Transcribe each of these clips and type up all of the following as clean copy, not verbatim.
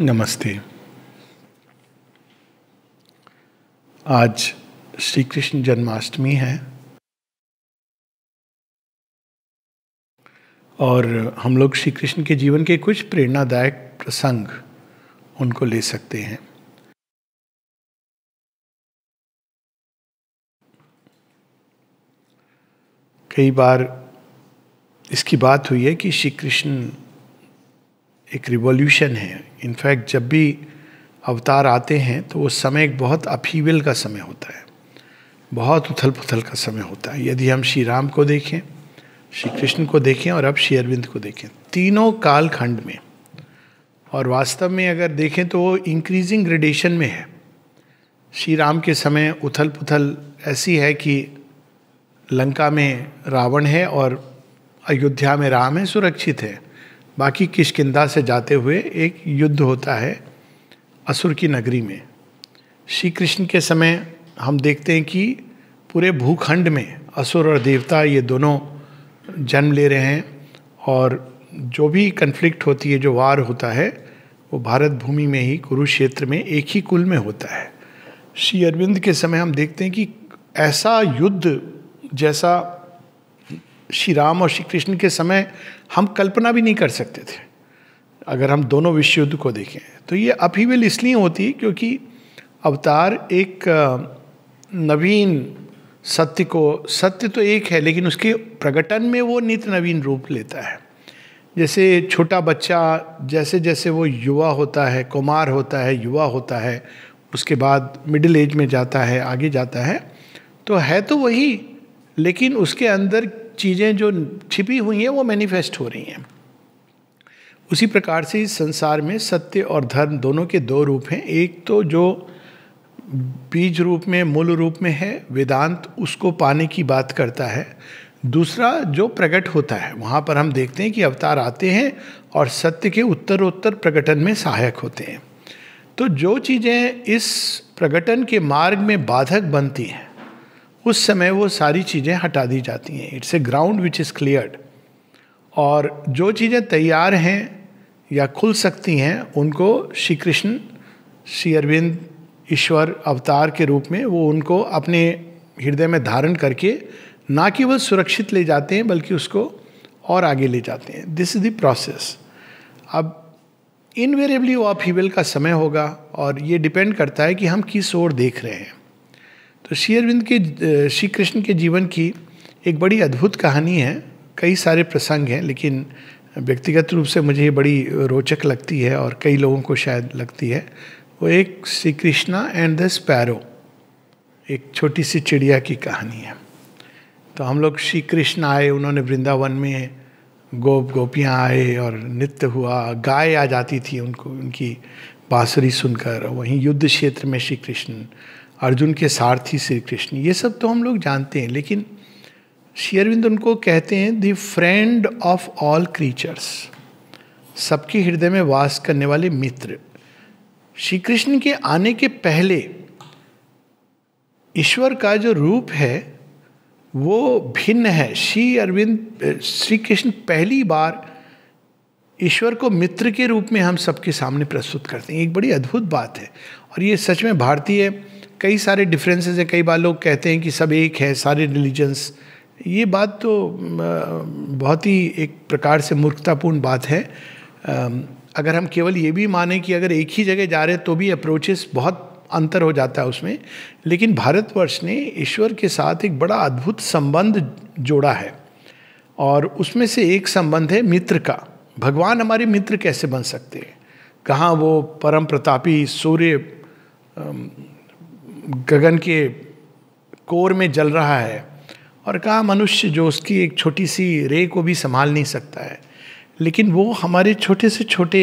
नमस्ते। आज श्री कृष्ण जन्माष्टमी है और हम लोग श्री कृष्ण के जीवन के कुछ प्रेरणादायक प्रसंग उनको ले सकते हैं। कई बार इसकी बात हुई है कि श्री कृष्ण एक रिवॉल्यूशन है। इनफैक्ट जब भी अवतार आते हैं तो वो समय एक बहुत अपहीवल का समय होता है, बहुत उथल पुथल का समय होता है। यदि हम श्री राम को देखें, श्री कृष्ण को देखें और अब श्री अरविंद को देखें, तीनों काल खंड में, और वास्तव में अगर देखें तो वो इंक्रीजिंग ग्रेडेशन में है। श्री राम के समय उथल पुथल ऐसी है कि लंका में रावण है और अयोध्या में राम है, सुरक्षित है। बाकी किष्किंधा से जाते हुए एक युद्ध होता है असुर की नगरी में। श्री कृष्ण के समय हम देखते हैं कि पूरे भूखंड में असुर और देवता ये दोनों जन्म ले रहे हैं, और जो भी कन्फ्लिक्ट होती है, जो वार होता है, वो भारत भूमि में ही कुरुक्षेत्र में एक ही कुल में होता है। श्री अरविंद के समय हम देखते हैं कि ऐसा युद्ध जैसा श्री राम और श्री कृष्ण के समय हम कल्पना भी नहीं कर सकते थे। अगर हम दोनों विश्व युद्ध को देखें तो ये अपहीवल इसलिए होती है क्योंकि अवतार एक नवीन सत्य को, सत्य तो एक है लेकिन उसके प्रकटन में वो नित्य नवीन रूप लेता है। जैसे छोटा बच्चा जैसे जैसे वो युवा होता है, कुमार होता है, युवा होता है, उसके बाद मिडिल एज में जाता है, आगे जाता है तो वही, लेकिन उसके अंदर चीज़ें जो छिपी हुई हैं वो मैनिफेस्ट हो रही हैं। उसी प्रकार से इस संसार में सत्य और धर्म दोनों के दो रूप हैं। एक तो जो बीज रूप में, मूल रूप में है, वेदांत उसको पाने की बात करता है। दूसरा जो प्रकट होता है, वहाँ पर हम देखते हैं कि अवतार आते हैं और सत्य के उत्तरोत्तर प्रकटन में सहायक होते हैं। तो जो चीज़ें इस प्रकटन के मार्ग में बाधक बनती हैं, उस समय वो सारी चीज़ें हटा दी जाती हैं। It's a ground which is cleared. और जो चीज़ें तैयार हैं या खुल सकती हैं, उनको श्री कृष्ण, श्री अरविंद, ईश्वर अवतार के रूप में वो उनको अपने हृदय में धारण करके ना केवल सुरक्षित ले जाते हैं बल्कि उसको और आगे ले जाते हैं। This is the process. अब इनवेरिएबली वो अपहीवल का समय होगा और ये डिपेंड करता है कि हम किस ओर देख रहे हैं। तो श्री अरविंद के, श्री कृष्ण के जीवन की एक बड़ी अद्भुत कहानी है। कई सारे प्रसंग हैं, लेकिन व्यक्तिगत रूप से मुझे ये बड़ी रोचक लगती है और कई लोगों को शायद लगती है। वो एक Shri Krishna and the sparrow, एक छोटी सी चिड़िया की कहानी है। तो हम लोग, श्री कृष्ण आए, उन्होंने वृंदावन में गोपियाँ आए और नृत्य हुआ, गाय आ जाती थी उनको, उनकी बांसुरी सुनकर। वहीं युद्ध क्षेत्र में श्री कृष्ण, अर्जुन के सारथी श्री कृष्ण, ये सब तो हम लोग जानते हैं। लेकिन श्री अरविंद उनको कहते हैं the friend of all creatures, सबके हृदय में वास करने वाले मित्र। श्री कृष्ण के आने के पहले ईश्वर का जो रूप है वो भिन्न है। श्री कृष्ण पहली बार ईश्वर को मित्र के रूप में हम सबके सामने प्रस्तुत करते हैं। एक बड़ी अद्भुत बात है और ये सच में भारतीय, कई सारे डिफरेंसेस हैं। कई बार लोग कहते हैं कि सब एक है, सारे रिलीजन्स। ये बात तो बहुत ही एक प्रकार से मूर्खतापूर्ण बात है। अगर हम केवल ये भी माने कि अगर एक ही जगह जा रहे हैं तो भी अप्रोचेस बहुत अंतर हो जाता है उसमें। लेकिन भारतवर्ष ने ईश्वर के साथ एक बड़ा अद्भुत संबंध जोड़ा है और उसमें से एक संबंध है मित्र का। भगवान हमारे मित्र कैसे बन सकते हैं? कहाँ वो परम प्रतापी सूर्य गगन के कोर में जल रहा है, और कहाँ मनुष्य जो उसकी एक छोटी सी रे को भी संभाल नहीं सकता है। लेकिन वो हमारे छोटे से छोटे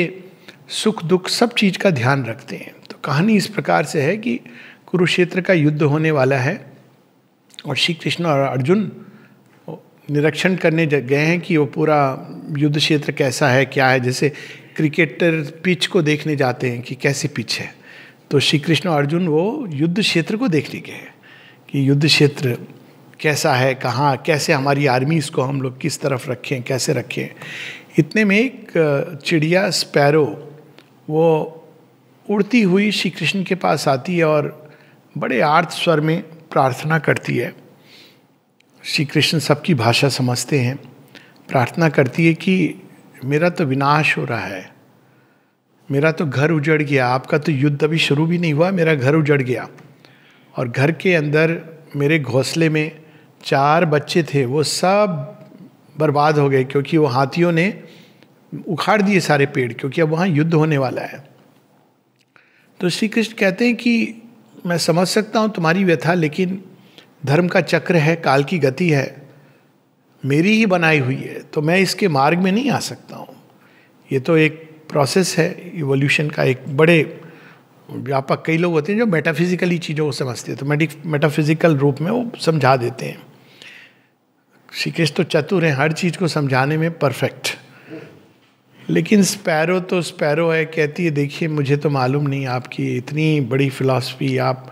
सुख दुख सब चीज़ का ध्यान रखते हैं। तो कहानी इस प्रकार से है कि कुरुक्षेत्र का युद्ध होने वाला है और श्री कृष्ण और अर्जुन निरीक्षण करने गए हैं कि वो पूरा युद्ध क्षेत्र कैसा है, क्या है। जैसे क्रिकेटर पिच को देखने जाते हैं कि कैसी पिच है, तो श्री कृष्ण और अर्जुन वो युद्ध क्षेत्र को देखने गए कि युद्ध क्षेत्र कैसा है, कहाँ, कैसे हमारी आर्मी, इसको हम लोग किस तरफ रखें, कैसे रखें। इतने में एक चिड़िया स्पैरो वो उड़ती हुई श्री कृष्ण के पास आती है और बड़े आर्त स्वर में प्रार्थना करती है। श्री कृष्ण सबकी भाषा समझते हैं। प्रार्थना करती है कि मेरा तो विनाश हो रहा है, मेरा तो घर उजड़ गया, आपका तो युद्ध अभी शुरू भी नहीं हुआ, मेरा घर उजड़ गया। और घर के अंदर मेरे घोंसले में 4 बच्चे थे, वो सब बर्बाद हो गए क्योंकि वो हाथियों ने उखाड़ दिए सारे पेड़, क्योंकि अब वहाँ युद्ध होने वाला है। तो श्री कृष्ण कहते हैं कि मैं समझ सकता हूँ तुम्हारी व्यथा, लेकिन धर्म का चक्र है, काल की गति है, मेरी ही बनाई हुई है, तो मैं इसके मार्ग में नहीं आ सकता हूँ। ये तो एक प्रोसेस है इवोल्यूशन का, एक बड़े व्यापक। कई लोग होते हैं जो मेटाफिजिकली चीज़ों को समझते हैं, तो मेटाफिजिकल रूप में वो समझा देते हैं। श्री कृष्ण तो चतुर हैं, हर चीज़ को समझाने में परफेक्ट। लेकिन स्पैरो तो स्पैरो है, कहती है देखिए मुझे तो मालूम नहीं आपकी इतनी बड़ी फिलॉसफी, आप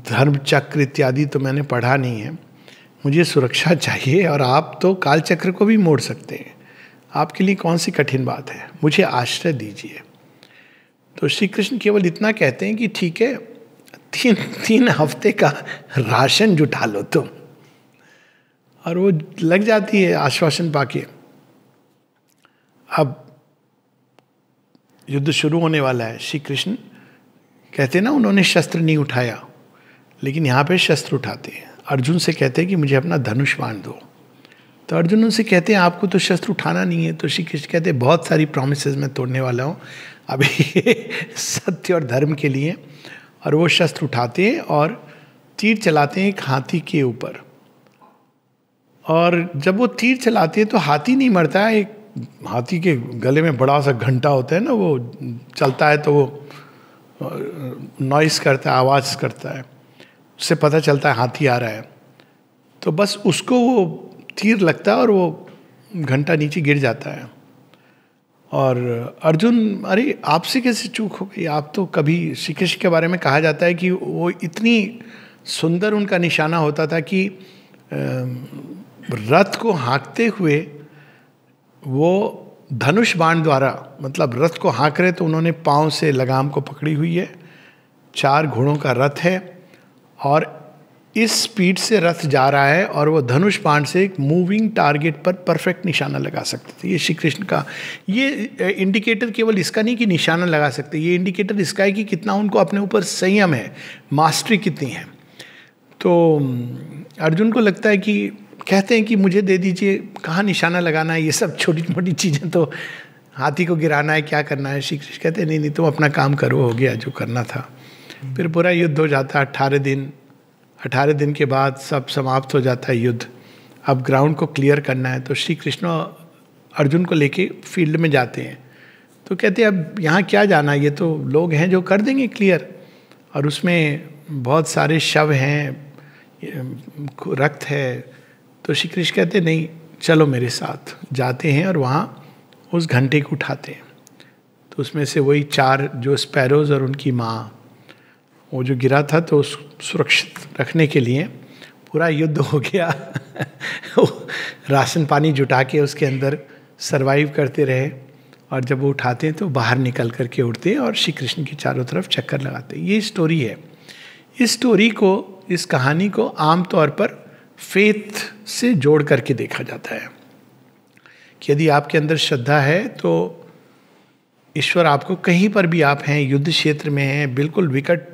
धर्म चक्र इत्यादि तो मैंने पढ़ा नहीं है, मुझे सुरक्षा चाहिए और आप तो काल चक्र को भी मोड़ सकते हैं, आपके लिए कौन सी कठिन बात है, मुझे आश्रय दीजिए। तो श्री कृष्ण केवल इतना कहते हैं कि ठीक है, 3 हफ्ते का राशन जुटा लो तुम। और वो लग जाती है आश्वासन पाके। अब युद्ध शुरू होने वाला है। श्री कृष्ण कहते हैं ना, उन्होंने शस्त्र नहीं उठाया, लेकिन यहाँ पे शस्त्र उठाते हैं। अर्जुन से कहते हैं कि मुझे अपना धनुष बाण दो। तो अर्जुन उनसे कहते हैं आपको तो शस्त्र उठाना नहीं है। तो श्री कृष्ण कहते हैं बहुत सारी प्रॉमिसेस मैं तोड़ने वाला हूँ अभी सत्य और धर्म के लिए। और वो शस्त्र उठाते हैं और तीर चलाते हैं एक हाथी के ऊपर। और जब वो तीर चलाते हैं तो हाथी नहीं मरता है, एक हाथी के गले में बड़ा सा घंटा होता है ना, वो चलता है तो वो नॉइस करता है, आवाज़ करता है, उससे पता चलता है हाथी आ रहा है। तो बस उसको वो तीर लगता है और वो घंटा नीचे गिर जाता है। और अर्जुन, अरे आपसे कैसे चूक हो गई, आप तो कभी, श्री कृष्ण के बारे में कहा जाता है कि वो इतनी सुंदर उनका निशाना होता था कि रथ को हाँकते हुए वो धनुष बाण द्वारा, मतलब रथ को हाँक रहे तो उन्होंने पाँव से लगाम को पकड़ी हुई है, 4 घोड़ों का रथ है और इस स्पीड से रथ जा रहा है और वो धनुष बाण से एक मूविंग टारगेट पर परफेक्ट निशाना लगा सकते थे। ये श्री कृष्ण का ये इंडिकेटर केवल इसका नहीं कि निशाना लगा सकते, ये इंडिकेटर इसका है कि कितना उनको अपने ऊपर संयम है, मास्टरी कितनी है। तो अर्जुन को लगता है कि कहते हैं कि मुझे दे दीजिए, कहाँ निशाना लगाना है, ये सब छोटी मोटी चीज़ें, तो हाथी को गिराना है, क्या करना है। श्री कृष्ण कहते हैं नहीं नहीं, तुम अपना काम करो, हो गया जो करना था। फिर पूरा युद्ध हो जाता है 18 दिन के बाद सब समाप्त हो जाता है युद्ध। अब ग्राउंड को क्लियर करना है। तो श्री कृष्ण अर्जुन को लेके फील्ड में जाते हैं। तो कहते हैं अब यहाँ क्या जाना, ये तो लोग हैं जो कर देंगे क्लियर, और उसमें बहुत सारे शव हैं, रक्त है। तो श्री कृष्ण कहते नहीं, चलो मेरे साथ। जाते हैं और वहाँ उस घंटे को उठाते हैं। तो उसमें से वही 4 जो स्पैरोज और उनकी माँ, वो जो गिरा था तो सुरक्षित रखने के लिए पूरा युद्ध हो गया राशन पानी जुटा के उसके अंदर सरवाइव करते रहे। और जब वो उठाते हैं तो बाहर निकल करके उड़ते हैं और श्री कृष्ण की चारों तरफ चक्कर लगाते हैं। ये स्टोरी है। इस स्टोरी को, इस कहानी को आमतौर पर फेथ से जोड़ करके देखा जाता है कि यदि आपके अंदर श्रद्धा है तो ईश्वर आपको कहीं पर भी आप हैं, युद्ध क्षेत्र में हैं, बिल्कुल विकट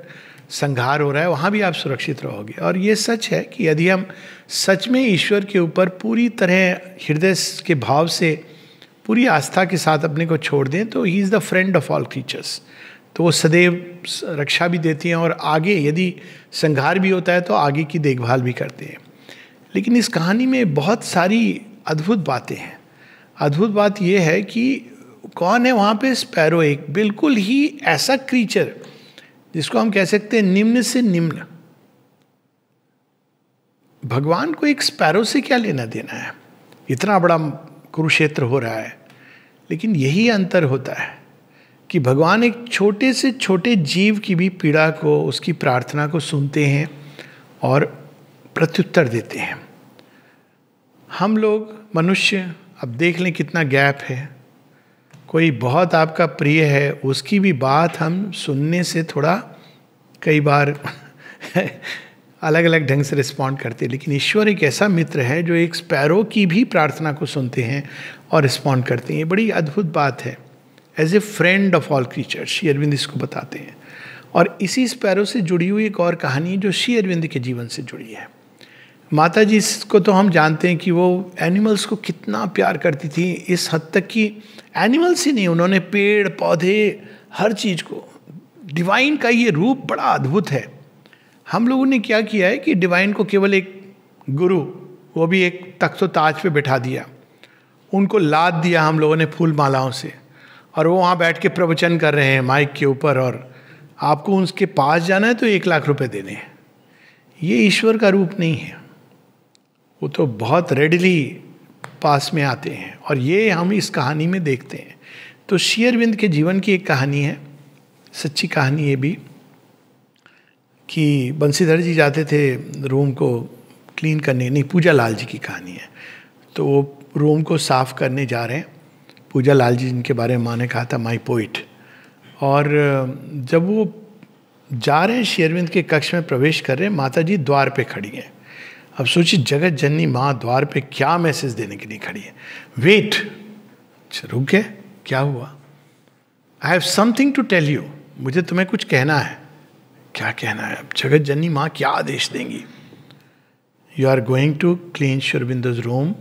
संघार हो रहा है, वहाँ भी आप सुरक्षित रहोगे। और ये सच है कि यदि हम सच में ईश्वर के ऊपर पूरी तरह हृदय के भाव से, पूरी आस्था के साथ अपने को छोड़ दें, तो he is the friend of all creatures. तो वो सदैव रक्षा भी देती हैं और आगे यदि संघार भी होता है तो आगे की देखभाल भी करते हैं। लेकिन इस कहानी में बहुत सारी अद्भुत बातें हैं। अद्भुत बात यह है कि कौन है वहाँ पे स्पैरो, एक बिल्कुल ही ऐसा क्रीचर जिसको हम कह सकते हैं निम्न से निम्न। भगवान को एक स्पैरो से क्या लेना देना है, इतना बड़ा कुरुक्षेत्र हो रहा है। लेकिन यही अंतर होता है कि भगवान एक छोटे से छोटे जीव की भी पीड़ा को, उसकी प्रार्थना को सुनते हैं और प्रत्युत्तर देते हैं। हम लोग मनुष्य, अब देख लें कितना गैप है। कोई बहुत आपका प्रिय है, उसकी भी बात हम सुनने से थोड़ा कई बार अलग अलग ढंग से रिस्पॉन्ड करते हैं, लेकिन ईश्वर एक ऐसा मित्र है जो एक स्पैरो की भी प्रार्थना को सुनते हैं और रिस्पॉन्ड करते हैं। ये बड़ी अद्भुत बात है। As a friend of all creatures, Shri Aurobindo इसको बताते हैं। और इसी स्पैरो से जुड़ी हुई एक और कहानी जो श्री अरविंद के जीवन से जुड़ी है। माता जी को तो हम जानते हैं कि वो एनिमल्स को कितना प्यार करती थी, इस हद तक कि एनिमल्स ही नहीं, उन्होंने पेड़ पौधे हर चीज़ को, डिवाइन का ये रूप बड़ा अद्भुत है। हम लोगों ने क्या किया है कि डिवाइन को केवल एक गुरु, वो भी एक तख्त ताज पे बैठा दिया, उनको लाद दिया हम लोगों ने फूल मालाओं से, और वो वहाँ बैठ के प्रवचन कर रहे हैं माइक के ऊपर, और आपको उनके पास जाना है तो 1,00,000 रुपए देने हैं। ये ईश्वर का रूप नहीं है। वो तो बहुत रेडिली पास में आते हैं, और ये हम इस कहानी में देखते हैं। तो श्री अरविंद के जीवन की एक कहानी है, सच्ची कहानी ये भी, कि बंसीधर जी जाते थे रूम को क्लीन करने, नहीं पूजा लाल जी की कहानी है। तो वो रूम को साफ करने जा रहे हैं, पूजा लाल जी जिनके बारे में माँ ने कहा था माई पोइट। और जब वो जा रहे हैं श्री अरविंद के कक्ष में प्रवेश कर रहे हैं, माता जी द्वार पे खड़ी हैं। अब सोचिए, जगत जननी माँ द्वार पे क्या मैसेज देने के लिए खड़ी है। वेट, रुक गए, क्या हुआ? I have something to tell you, मुझे तुम्हें कुछ कहना है। क्या कहना है? अब जगत जननी माँ क्या आदेश देंगी? You are going to clean Shri Aurobindo's room,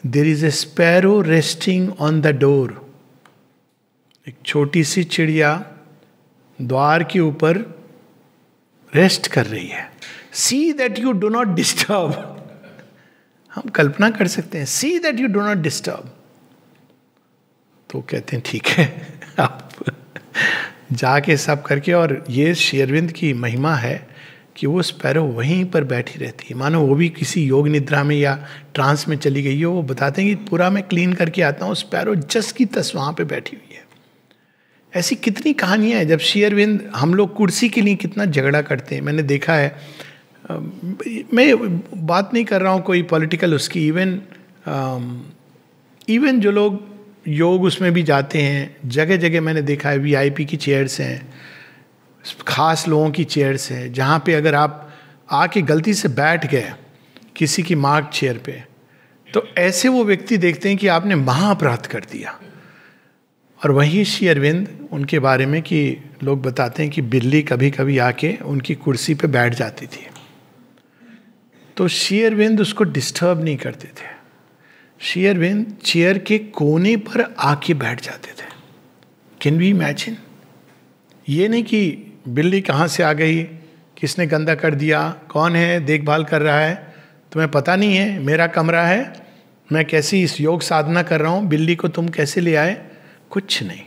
there is a sparrow resting on the door. एक छोटी सी चिड़िया द्वार के ऊपर रेस्ट कर रही है। See that you do not disturb. हम कल्पना कर सकते हैं, see that you do not disturb. तो कहते हैं ठीक है, आप जाके सब करके। और ये श्री अरविंद की महिमा है कि वो स्पैरो वहीं पर बैठी रहती है, मानो वो भी किसी योग निद्रा में या ट्रांस में चली गई हो। वो बताते हैं कि पूरा मैं क्लीन करके आता हूँ, स्पैरो जस की तस वहाँ पे बैठी हुई है। ऐसी कितनी कहानियाँ हैं। जब श्री अरविंद, हम लोग कुर्सी के लिए कितना झगड़ा करते हैं, मैंने देखा है। मैं बात नहीं कर रहा हूँ कोई पॉलिटिकल उसकी, इवन जो लोग योग उसमें भी जाते हैं, जगह जगह मैंने देखा है वीआईपी की चेयर्स हैं, खास लोगों की चेयर्स हैं, जहाँ पे अगर आप आके गलती से बैठ गए किसी की मार्क चेयर पे, तो ऐसे वो व्यक्ति देखते हैं कि आपने महाअपराध कर दिया। और वही श्री अरविंद, उनके बारे में कि लोग बताते हैं कि बिल्ली कभी कभी आके उनकी कुर्सी पे बैठ जाती थी, तो श्री अरविंद उसको डिस्टर्ब नहीं करते थे। श्री अरविंद चेयर के कोने पर आके बैठ जाते थे। Can we imagine? ये नहीं कि बिल्ली कहाँ से आ गई, किसने गंदा कर दिया, कौन है देखभाल कर रहा है, तुम्हें पता नहीं है मेरा कमरा है, मैं कैसी इस योग साधना कर रहा हूँ, बिल्ली को तुम कैसे ले आए? कुछ नहीं,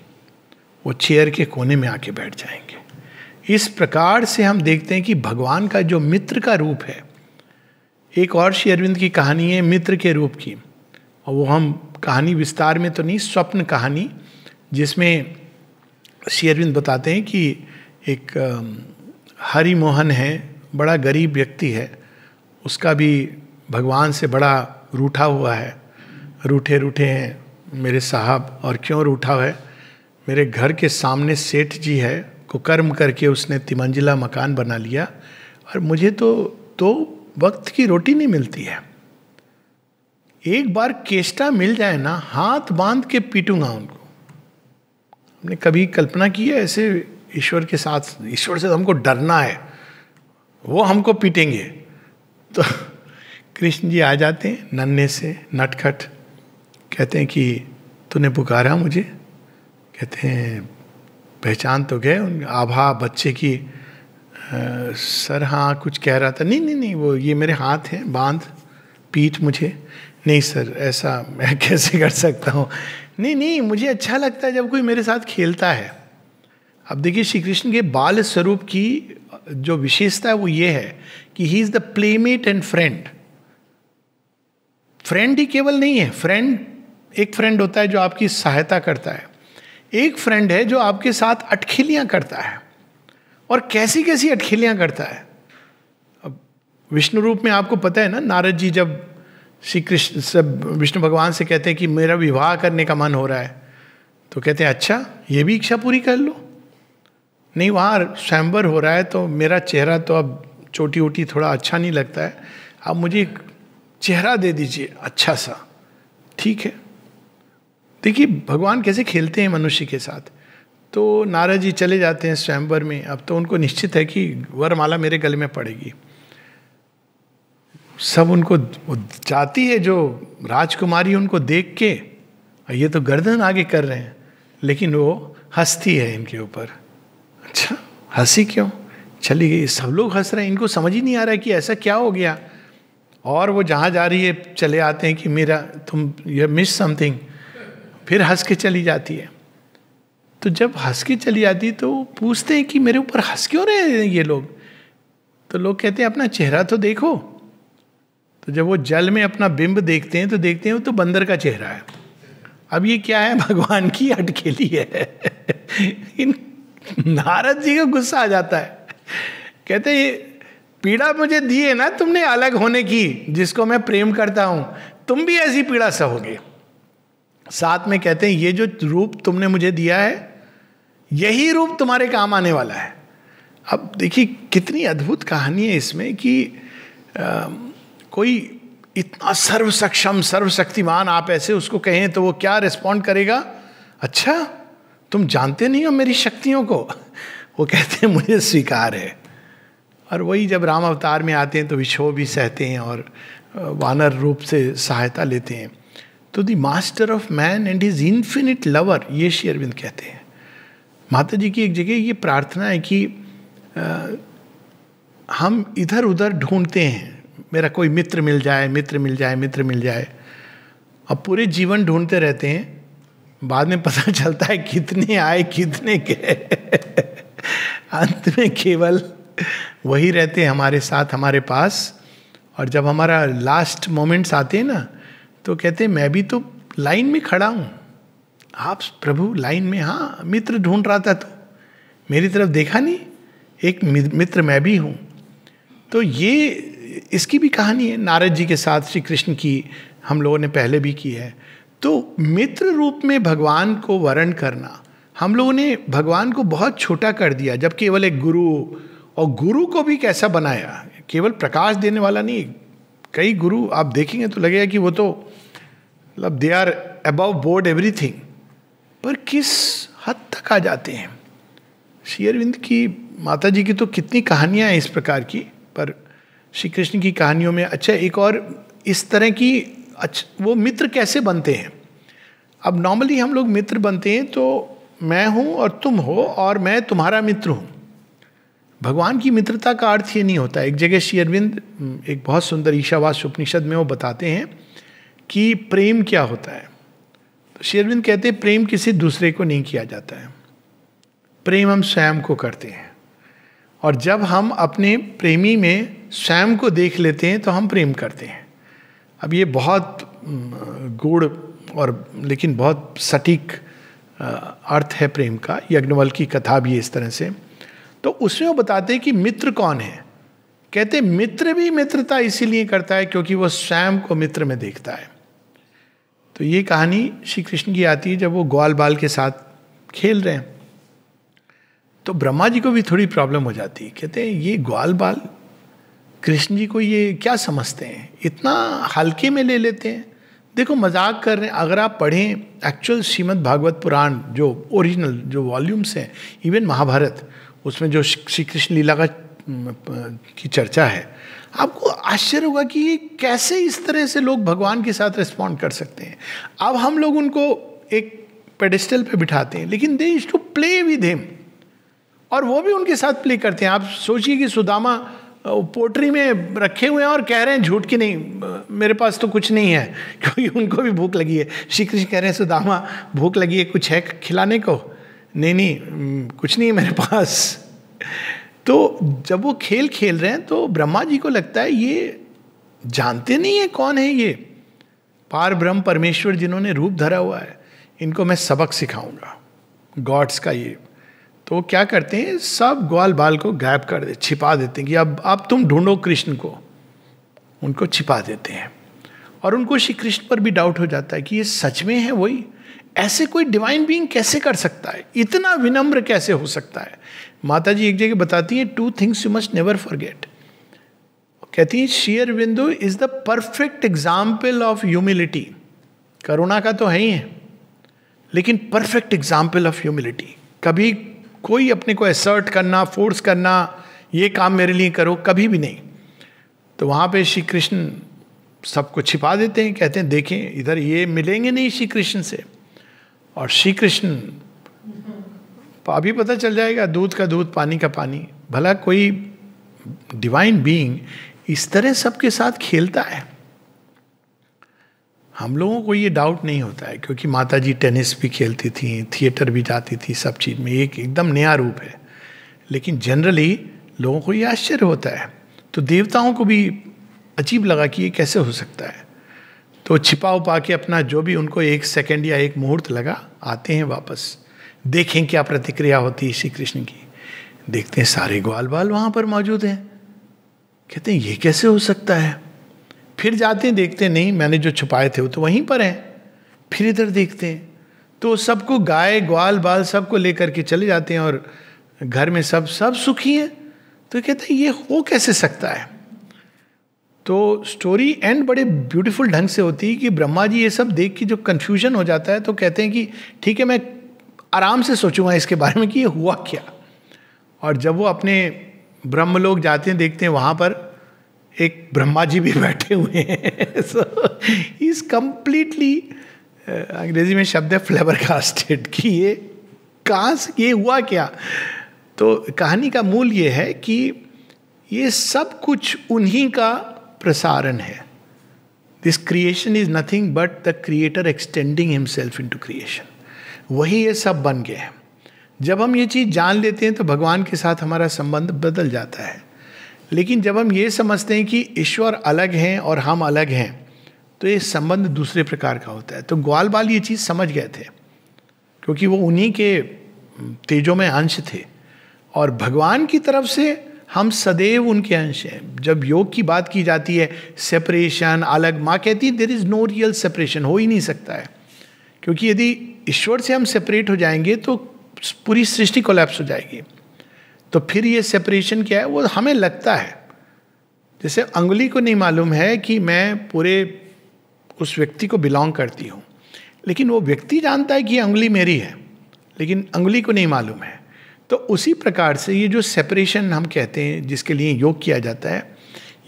वो चेयर के कोने में आके बैठ जाएंगे। इस प्रकार से हम देखते हैं कि भगवान का जो मित्र का रूप है। एक और श्री अरविंद की कहानी है मित्र के रूप की, और वो हम कहानी विस्तार में तो नहीं, स्वप्न कहानी, जिसमें श्री अरविंद बताते हैं कि एक हरि मोहन है, बड़ा गरीब व्यक्ति है, उसका भी भगवान से बड़ा रूठा हुआ है। रूठे रूठे हैं मेरे साहब, और क्यों रूठा है? मेरे घर के सामने सेठ जी है, कुकर्म करके उसने तिमंजिला मकान बना लिया, और मुझे तो वक्त की रोटी नहीं मिलती है। एक बार केष्टा मिल जाए ना, हाथ बांध के पीटूंगा उनको। हमने कभी कल्पना की है ऐसे ईश्वर के साथ? ईश्वर से हमको डरना है, वो हमको पीटेंगे। तो कृष्ण जी आ जाते हैं नन्हे से नटखट, कहते हैं कि तूने पुकारा मुझे? कहते हैं पहचान तो गए। उन आभा बच्चे की, सर हाँ कुछ कह रहा था। नहीं वो ये मेरे हाथ हैं, बांध पीठ मुझे। नहीं सर, ऐसा मैं कैसे कर सकता हूँ? नहीं मुझे अच्छा लगता है जब कोई मेरे साथ खेलता है। अब देखिए श्री कृष्ण के बाल स्वरूप की जो विशेषता है वो ये है कि he is the playmate and friend. Friend ही केवल नहीं है, फ्रेंड एक फ्रेंड होता है जो आपकी सहायता करता है, एक फ्रेंड है जो आपके साथ अटखेलियां करता है, और कैसी कैसी अटखेलियां करता है। अब विष्णु रूप में आपको पता है ना, नारद जी जब श्री कृष्ण सब विष्णु भगवान से कहते हैं कि मेरा विवाह करने का मन हो रहा है, तो कहते हैं अच्छा ये भी इच्छा पूरी कर लो। नहीं, वहाँ स्वयंवर हो रहा है तो मेरा चेहरा तो अब चोटी वोटी थोड़ा अच्छा नहीं लगता है, अब मुझे एक चेहरा दे दीजिए अच्छा सा। ठीक है, देखिए भगवान कैसे खेलते हैं मनुष्य के साथ। तो नारद जी चले जाते हैं स्वयंवर में। अब तो उनको निश्चित है कि वरमाला मेरे गले में पड़ेगी। सब उनको जाती है जो राजकुमारी, उनको देख के ये तो गर्दन आगे कर रहे हैं, लेकिन वो हंसती है इनके ऊपर। अच्छा हंसी क्यों, चली गई। सब लोग हंस रहे हैं, इनको समझ ही नहीं आ रहा है कि ऐसा क्या हो गया। और वो जहाँ जा रही है चले आते हैं कि मेरा तुम यू मिस समथिंग, फिर हंस के चली जाती है। तो जब हंस के चली जाती है तो पूछते हैं कि मेरे ऊपर हंस क्यों रहे हैं ये लोग। तो लोग कहते हैं अपना चेहरा तो देखो। तो जब वो जल में अपना बिंब देखते हैं तो देखते हैं वो तो बंदर का चेहरा है। अब ये क्या है, भगवान की अटखेली है। इन नारद जी को गुस्सा आ जाता है। कहते ये पीड़ा मुझे दी है ना तुमने अलग होने की, जिसको मैं प्रेम करता हूं, तुम भी ऐसी पीड़ा सहोगे। साथ में कहते हैं ये जो रूप तुमने मुझे दिया है यही रूप तुम्हारे काम आने वाला है। अब देखिए कितनी अद्भुत कहानी है इसमें कि कोई इतना सर्व सक्षम सर्वशक्तिमान आप ऐसे उसको कहें तो वो क्या रिस्पॉन्ड करेगा, अच्छा तुम जानते नहीं हो मेरी शक्तियों को। वो कहते हैं मुझे स्वीकार है। और वही जब राम अवतार में आते हैं तो विक्षोभ भी सहते हैं और वानर रूप से सहायता लेते हैं। तो the master of man and his infinite lover, ये श्री अरविंद कहते हैं। माता जी की एक जगह ये प्रार्थना है कि हम इधर उधर ढूंढते हैं, मेरा कोई मित्र मिल जाए, मित्र मिल जाए, मित्र मिल जाए। अब पूरे जीवन ढूंढते रहते हैं, बाद में पता चलता है कितने आए कितने गए। अंत में केवल वही रहते हैं हमारे साथ, हमारे पास। और जब हमारा लास्ट मोमेंट्स आते हैं ना तो कहते हैं मैं भी तो लाइन में खड़ा हूँ, आप प्रभु लाइन में, हाँ मित्र ढूंढ रहा था तो मेरी तरफ देखा नहीं, एक मित्र मैं भी हूँ। तो ये इसकी भी कहानी है नारद जी के साथ श्री कृष्ण की, हम लोगों ने पहले भी की है। तो मित्र रूप में भगवान को वर्ण करना, हम लोगों ने भगवान को बहुत छोटा कर दिया जब केवल एक गुरु, और गुरु को भी कैसा बनाया, केवल प्रकाश देने वाला नहीं। कई गुरु आप देखेंगे तो लगेगा कि वो तो मतलब they are above board everything, पर किस हद तक आ जाते हैं। श्री अरविंद की, माता जी की तो कितनी कहानियां हैं इस प्रकार की, पर श्री कृष्ण की कहानियों में अच्छा एक और इस तरह की, अच्छा वो मित्र कैसे बनते हैं। अब नॉर्मली हम लोग मित्र बनते हैं तो मैं हूँ और तुम हो और मैं तुम्हारा मित्र हूँ। भगवान की मित्रता का अर्थ ये नहीं होता। एक जगह श्री अरविंद एक बहुत सुंदर ईशावास्य उपनिषद में वो बताते हैं कि प्रेम क्या होता है। तो श्री अरविंद कहते हैं प्रेम किसी दूसरे को नहीं किया जाता है, प्रेम हम स्वयं को करते हैं। और जब हम अपने प्रेमी में स्वयं को देख लेते हैं तो हम प्रेम करते हैं। अब ये बहुत गूढ़ और लेकिन बहुत सटीक अर्थ है प्रेम का। यज्ञवल की कथा भी इस तरह से। तो उसमें वो बताते हैं कि मित्र कौन है। कहते हैं मित्र भी मित्रता इसीलिए करता है क्योंकि वो स्वयं को मित्र में देखता है। तो ये कहानी श्री कृष्ण की आती है जब वो ग्वाल बाल के साथ खेल रहे हैं। तो ब्रह्मा जी को भी थोड़ी प्रॉब्लम हो जाती है। कहते हैं ये ग्वाल बाल कृष्ण जी को ये क्या समझते हैं, इतना हल्के में ले लेते हैं। देखो मजाक कर रहे हैं। अगर आप पढ़ें एक्चुअल श्रीमद् भागवत पुराण जो ओरिजिनल जो वॉल्यूम्स हैं, इवन महाभारत, उसमें जो श्री कृष्ण लीला का की चर्चा है, आपको आश्चर्य होगा कि ये कैसे इस तरह से लोग भगवान के साथ रिस्पॉन्ड कर सकते हैं। अब हम लोग उनको एक पेडिस्टल पे बिठाते हैं, लेकिन they used to play with him, और वो भी उनके साथ प्ले करते हैं। आप सोचिए कि सुदामा पोट्री में रखे हुए हैं और कह रहे हैं झूठ की नहीं, मेरे पास तो कुछ नहीं है, क्योंकि उनको भी भूख लगी है। श्री कृष्ण कह रहे हैं सुदामा भूख लगी है, कुछ है खिलाने को? नहीं, कुछ नहीं है मेरे पास। तो जब वो खेल खेल रहे हैं तो ब्रह्मा जी को लगता है ये जानते नहीं है कौन है ये पार ब्रह्म परमेश्वर जिन्होंने रूप धरा हुआ है, इनको मैं सबक सिखाऊंगा गॉड्स का ये। तो क्या करते हैं, सब ग्वाल बाल को गायब कर दे, छिपा देते हैं कि अब तुम ढूंढो कृष्ण को। उनको छिपा देते हैं और उनको श्री कृष्ण पर भी डाउट हो जाता है कि ये सच में है वही। ऐसे कोई डिवाइन बीइंग कैसे कर सकता है, इतना विनम्र कैसे हो सकता है। माता जी एक जगह बताती हैं, 2 things you must never forget. कहती है Shri Aurobindo is the perfect example of humility. करुणा का तो है ही है, लेकिन परफेक्ट एग्जाम्पल ऑफ ह्यूमिलिटी। कभी कोई अपने को असर्ट करना, फोर्स करना, ये काम मेरे लिए करो, कभी भी नहीं। तो वहाँ पे श्री कृष्ण सबको छिपा देते हैं, कहते हैं देखें इधर ये मिलेंगे नहीं श्री कृष्ण से। और श्री कृष्ण अभी पता चल जाएगा, दूध का दूध पानी का पानी। भला कोई डिवाइन बीइंग इस तरह सबके साथ खेलता है? हम लोगों को ये डाउट नहीं होता है, क्योंकि माता जी टेनिस भी खेलती थी, थिएटर भी जाती थी, सब चीज़ में एक एकदम नया रूप है। लेकिन जनरली लोगों को ये आश्चर्य होता है। तो देवताओं को भी अजीब लगा कि ये कैसे हो सकता है। तो छिपा उपा के अपना जो भी उनको 1 सेकंड या 1 मुहूर्त लगा, आते हैं वापस, देखें क्या प्रतिक्रिया होती है श्री कृष्ण की। देखते हैं सारे ग्वाल बाल वहाँ पर मौजूद हैं। कहते हैं ये कैसे हो सकता है? फिर जाते हैं, देखते हैं नहीं, मैंने जो छुपाए थे वो तो वहीं पर हैं। फिर इधर देखते हैं तो सबको, गाय ग्वाल बाल सबको लेकर के चले जाते हैं और घर में सब सुखी हैं। तो कहते हैं ये हो कैसे सकता है? तो स्टोरी एंड बड़े ब्यूटीफुल ढंग से होती है कि ब्रह्मा जी ये सब देख के जो कन्फ्यूजन हो जाता है, तो कहते हैं कि ठीक है, मैं आराम से सोचूंगा इसके बारे में कि ये हुआ क्या। और जब वो अपने ब्रह्मलोक जाते हैं, देखते हैं वहाँ पर एक ब्रह्मा जी भी बैठे हुए हैं। सो इज कंप्लीटली, अंग्रेजी में शब्द है फ्लेबरकास्टेड, कि ये कहाँ से, ये हुआ क्या। तो कहानी का मूल ये है कि ये सब कुछ उन्हीं का प्रसारण है। This creation is nothing but the creator extending himself into creation. वही ये सब बन गए हैं। जब हम ये चीज़ जान लेते हैं तो भगवान के साथ हमारा संबंध बदल जाता है। लेकिन जब हम ये समझते हैं कि ईश्वर अलग हैं और हम अलग हैं, तो ये संबंध दूसरे प्रकार का होता है। तो ग्वाल बाल ये चीज़ समझ गए थे, क्योंकि वो उन्हीं के तेजों में अंश थे, और भगवान की तरफ से हम सदैव उनके अंश हैं। जब योग की बात की जाती है, सेपरेशन अलग, माँ कहती है there is no real separation, हो ही नहीं सकता है। क्योंकि यदि ईश्वर से हम सेपरेट हो जाएंगे तो पूरी सृष्टि कोलैप्स हो जाएगी। तो फिर ये सेपरेशन क्या है, वो हमें लगता है। जैसे अंगुली को नहीं मालूम है कि मैं पूरे उस व्यक्ति को बिलोंग करती हूँ, लेकिन वो व्यक्ति जानता है कि ये अंगुली मेरी है, लेकिन अंगुली को नहीं मालूम है। तो उसी प्रकार से ये जो सेपरेशन हम कहते हैं, जिसके लिए योग किया जाता है,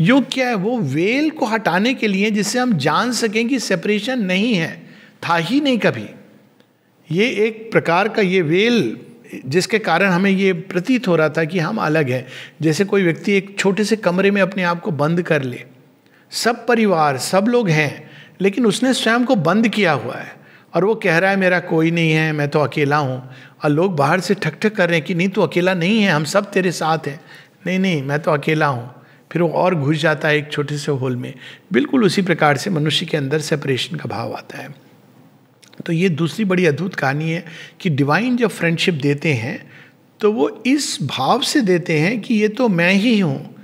योग क्या है, वो वेल को हटाने के लिए, जिससे हम जान सकें कि सेपरेशन नहीं है, था ही नहीं कभी। ये एक प्रकार का ये वेल, जिसके कारण हमें ये प्रतीत हो रहा था कि हम अलग हैं। जैसे कोई व्यक्ति एक छोटे से कमरे में अपने आप को बंद कर ले, सब परिवार सब लोग हैं, लेकिन उसने स्वयं को बंद किया हुआ है और वो कह रहा है मेरा कोई नहीं है, मैं तो अकेला हूँ। और लोग बाहर से ठक ठक कर रहे हैं कि नहीं, तो अकेला नहीं है, हम सब तेरे साथ हैं। नहीं नहीं, मैं तो अकेला हूँ। फिर वो और घुस जाता है एक छोटे से होल में। बिल्कुल उसी प्रकार से मनुष्य के अंदर सेपरेशन का भाव आता है। तो ये दूसरी बड़ी अद्भुत कहानी है कि डिवाइन जब फ्रेंडशिप देते हैं तो वो इस भाव से देते हैं कि ये तो मैं ही हूँ,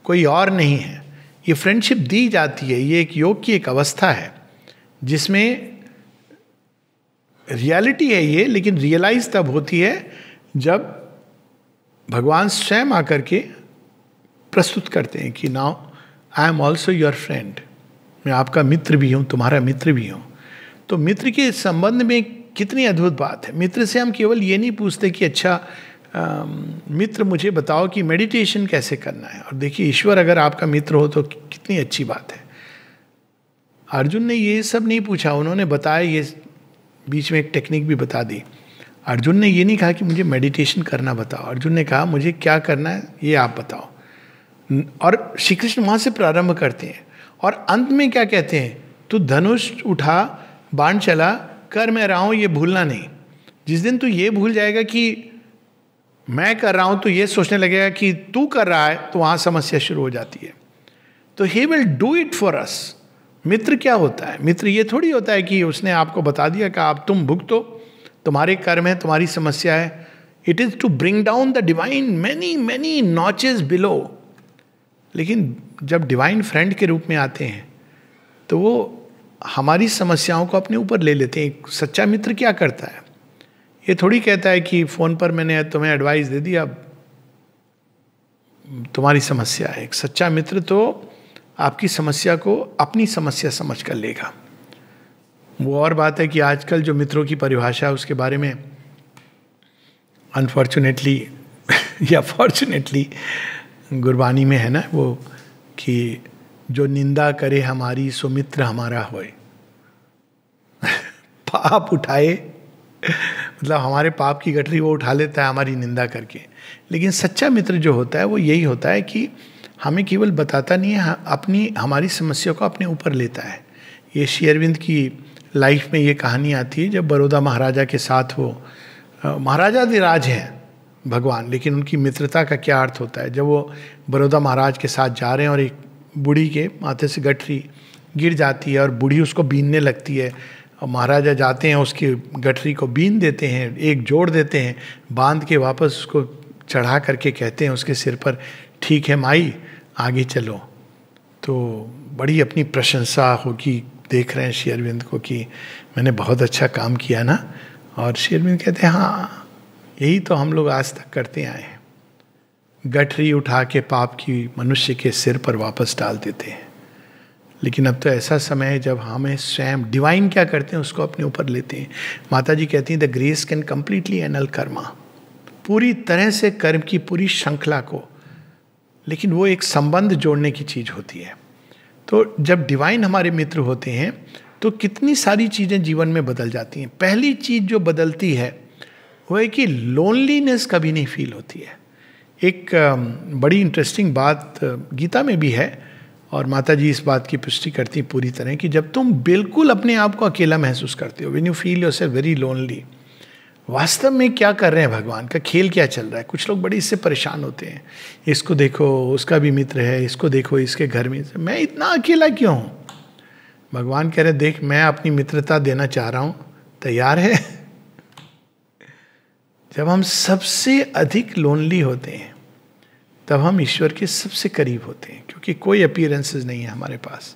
कोई और नहीं है। ये फ्रेंडशिप दी जाती है, ये एक योग की एक अवस्था है जिसमें रियलिटी है ये, लेकिन रियलाइज तब होती है जब भगवान स्वयं आकर के प्रस्तुत करते हैं कि now I am also your friend, मैं आपका मित्र भी हूँ, तुम्हारा मित्र भी हूँ। तो मित्र के संबंध में कितनी अद्भुत बात है। मित्र से हम केवल ये नहीं पूछते कि अच्छा मित्र मुझे बताओ कि मेडिटेशन कैसे करना है। और देखिए, ईश्वर अगर आपका मित्र हो तो कितनी अच्छी बात है। अर्जुन ने ये सब नहीं पूछा, उन्होंने बताया, ये बीच में एक टेक्निक भी बता दी। अर्जुन ने ये नहीं कहा कि मुझे मेडिटेशन करना बताओ, अर्जुन ने कहा मुझे क्या करना है ये आप बताओ। और श्री कृष्ण वहाँ से प्रारंभ करते हैं और अंत में क्या कहते हैं, तू धनुष उठा, बाण चला, कर मैं रहा हूँ, ये भूलना नहीं। जिस दिन तू ये भूल जाएगा कि मैं कर रहा हूँ, तो ये सोचने लगेगा कि तू कर रहा है, तो वहाँ समस्या शुरू हो जाती है। तो he will do it for us. मित्र क्या होता है? मित्र ये थोड़ी होता है कि उसने आपको बता दिया कि आप तुम भुगतो, तुम्हारे कर्म है, तुम्हारी समस्या है। It is to bring down the divine many many notches below. लेकिन जब डिवाइन फ्रेंड के रूप में आते हैं तो वो हमारी समस्याओं को अपने ऊपर ले लेते हैं। एक सच्चा मित्र क्या करता है, ये थोड़ी कहता है कि फ़ोन पर मैंने तुम्हें एडवाइस दे दी, अब तुम्हारी समस्या है। एक सच्चा मित्र तो आपकी समस्या को अपनी समस्या समझ कर लेगा। वो और बात है कि आजकल जो मित्रों की परिभाषा है उसके बारे में अनफॉर्चुनेटली या फॉर्चुनेटली गुरबानी में है ना वो, कि जो निंदा करे हमारी सो मित्र हमारा होए। पाप उठाए, मतलब हमारे पाप की गठरी वो उठा लेता है हमारी निंदा करके। लेकिन सच्चा मित्र जो होता है वो यही होता है कि हमें केवल बताता नहीं है, अपनी हमारी समस्या को अपने ऊपर लेता है। ये श्री अरविंद की लाइफ में ये कहानी आती है, जब बड़ौदा महाराजा के साथ वो महाराजा अधिराज हैं भगवान, लेकिन उनकी मित्रता का क्या अर्थ होता है। जब वो बड़ौदा महाराज के साथ जा रहे हैं और एक बूढ़ी के माथे से गठरी गिर जाती है और बूढ़ी उसको बीनने लगती है, और महाराजा जाते हैं उसकी गठरी को बीन देते हैं, एक जोड़ देते हैं, बांध के वापस उसको चढ़ा करके कहते हैं उसके सिर पर, ठीक है माई आगे चलो। तो बड़ी अपनी प्रशंसा होगी, देख रहे हैं श्री अरविंद को कि मैंने बहुत अच्छा काम किया ना। और श्री अरविंद कहते हैं हाँ यही तो हम लोग आज तक करते आए हैं, गठरी उठा के पाप की मनुष्य के सिर पर वापस डाल देते हैं। लेकिन अब तो ऐसा समय है जब हमें स्वयं डिवाइन क्या करते हैं उसको अपने ऊपर लेते हैं। माता जी कहती हैं the grace can completely anal Karma, पूरी तरह से कर्म की पूरी श्रृंखला को, लेकिन वो एक संबंध जोड़ने की चीज होती है। तो जब डिवाइन हमारे मित्र होते हैं तो कितनी सारी चीज़ें जीवन में बदल जाती हैं। पहली चीज़ जो बदलती है वो है कि लोनलीनेस कभी नहीं फील होती है। एक बड़ी इंटरेस्टिंग बात गीता में भी है और माता जी इस बात की पुष्टि करती हैं पूरी तरह कि जब तुम बिल्कुल अपने आप को अकेला महसूस करते हो, when you feel yourself very lonely, वास्तव में क्या कर रहे हैं, भगवान का खेल क्या चल रहा है। कुछ लोग बड़ी इससे परेशान होते हैं, इसको देखो उसका भी मित्र है, इसको देखो इसके घर में, मैं इतना अकेला क्यों हूँ। भगवान कह रहे देख मैं अपनी मित्रता देना चाह रहा हूँ, तैयार है। जब हम सबसे अधिक लोनली होते हैं तब हम ईश्वर के सबसे करीब होते हैं, क्योंकि कोई अपीयरेंसेस नहीं है हमारे पास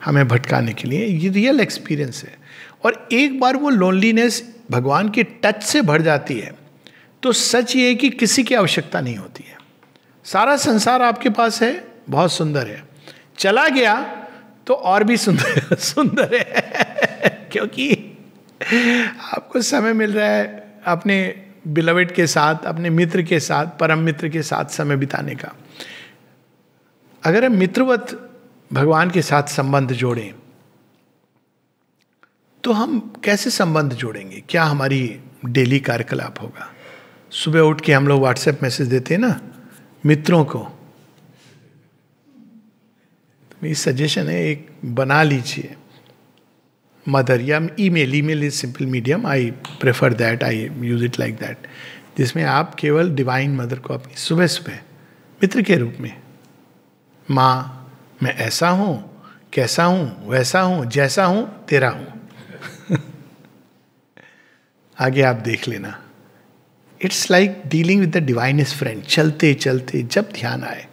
हमें भटकाने के लिए। ये रियल एक्सपीरियंस है। और एक बार वो लोनलीनेस भगवान के टच से भर जाती है तो सच ये है कि किसी की आवश्यकता नहीं होती है। सारा संसार आपके पास है, बहुत सुंदर है, चला गया तो और भी सुंदर सुंदर है क्योंकि आपको समय मिल रहा है अपने बिलवेड के साथ, अपने मित्र के साथ, परम मित्र के साथ समय बिताने का। अगर हम मित्रवत भगवान के साथ संबंध जोड़ें तो हम कैसे संबंध जोड़ेंगे, क्या हमारी डेली कार्यकलाप होगा। सुबह उठ के हम लोग व्हाट्सएप मैसेज देते हैं ना मित्रों को, मेरी सजेशन है एक बना लीजिए मदर या email is simple medium, I prefer that, I use it like that, जिसमें आप केवल डिवाइन मदर को अपनी सुबह सुबह मित्र के रूप में, माँ मैं ऐसा हूँ, कैसा हूँ, वैसा हूँ, जैसा हूँ तेरा हूँ आगे आप देख लेना। It's like dealing with the divinest friend. चलते चलते जब ध्यान आए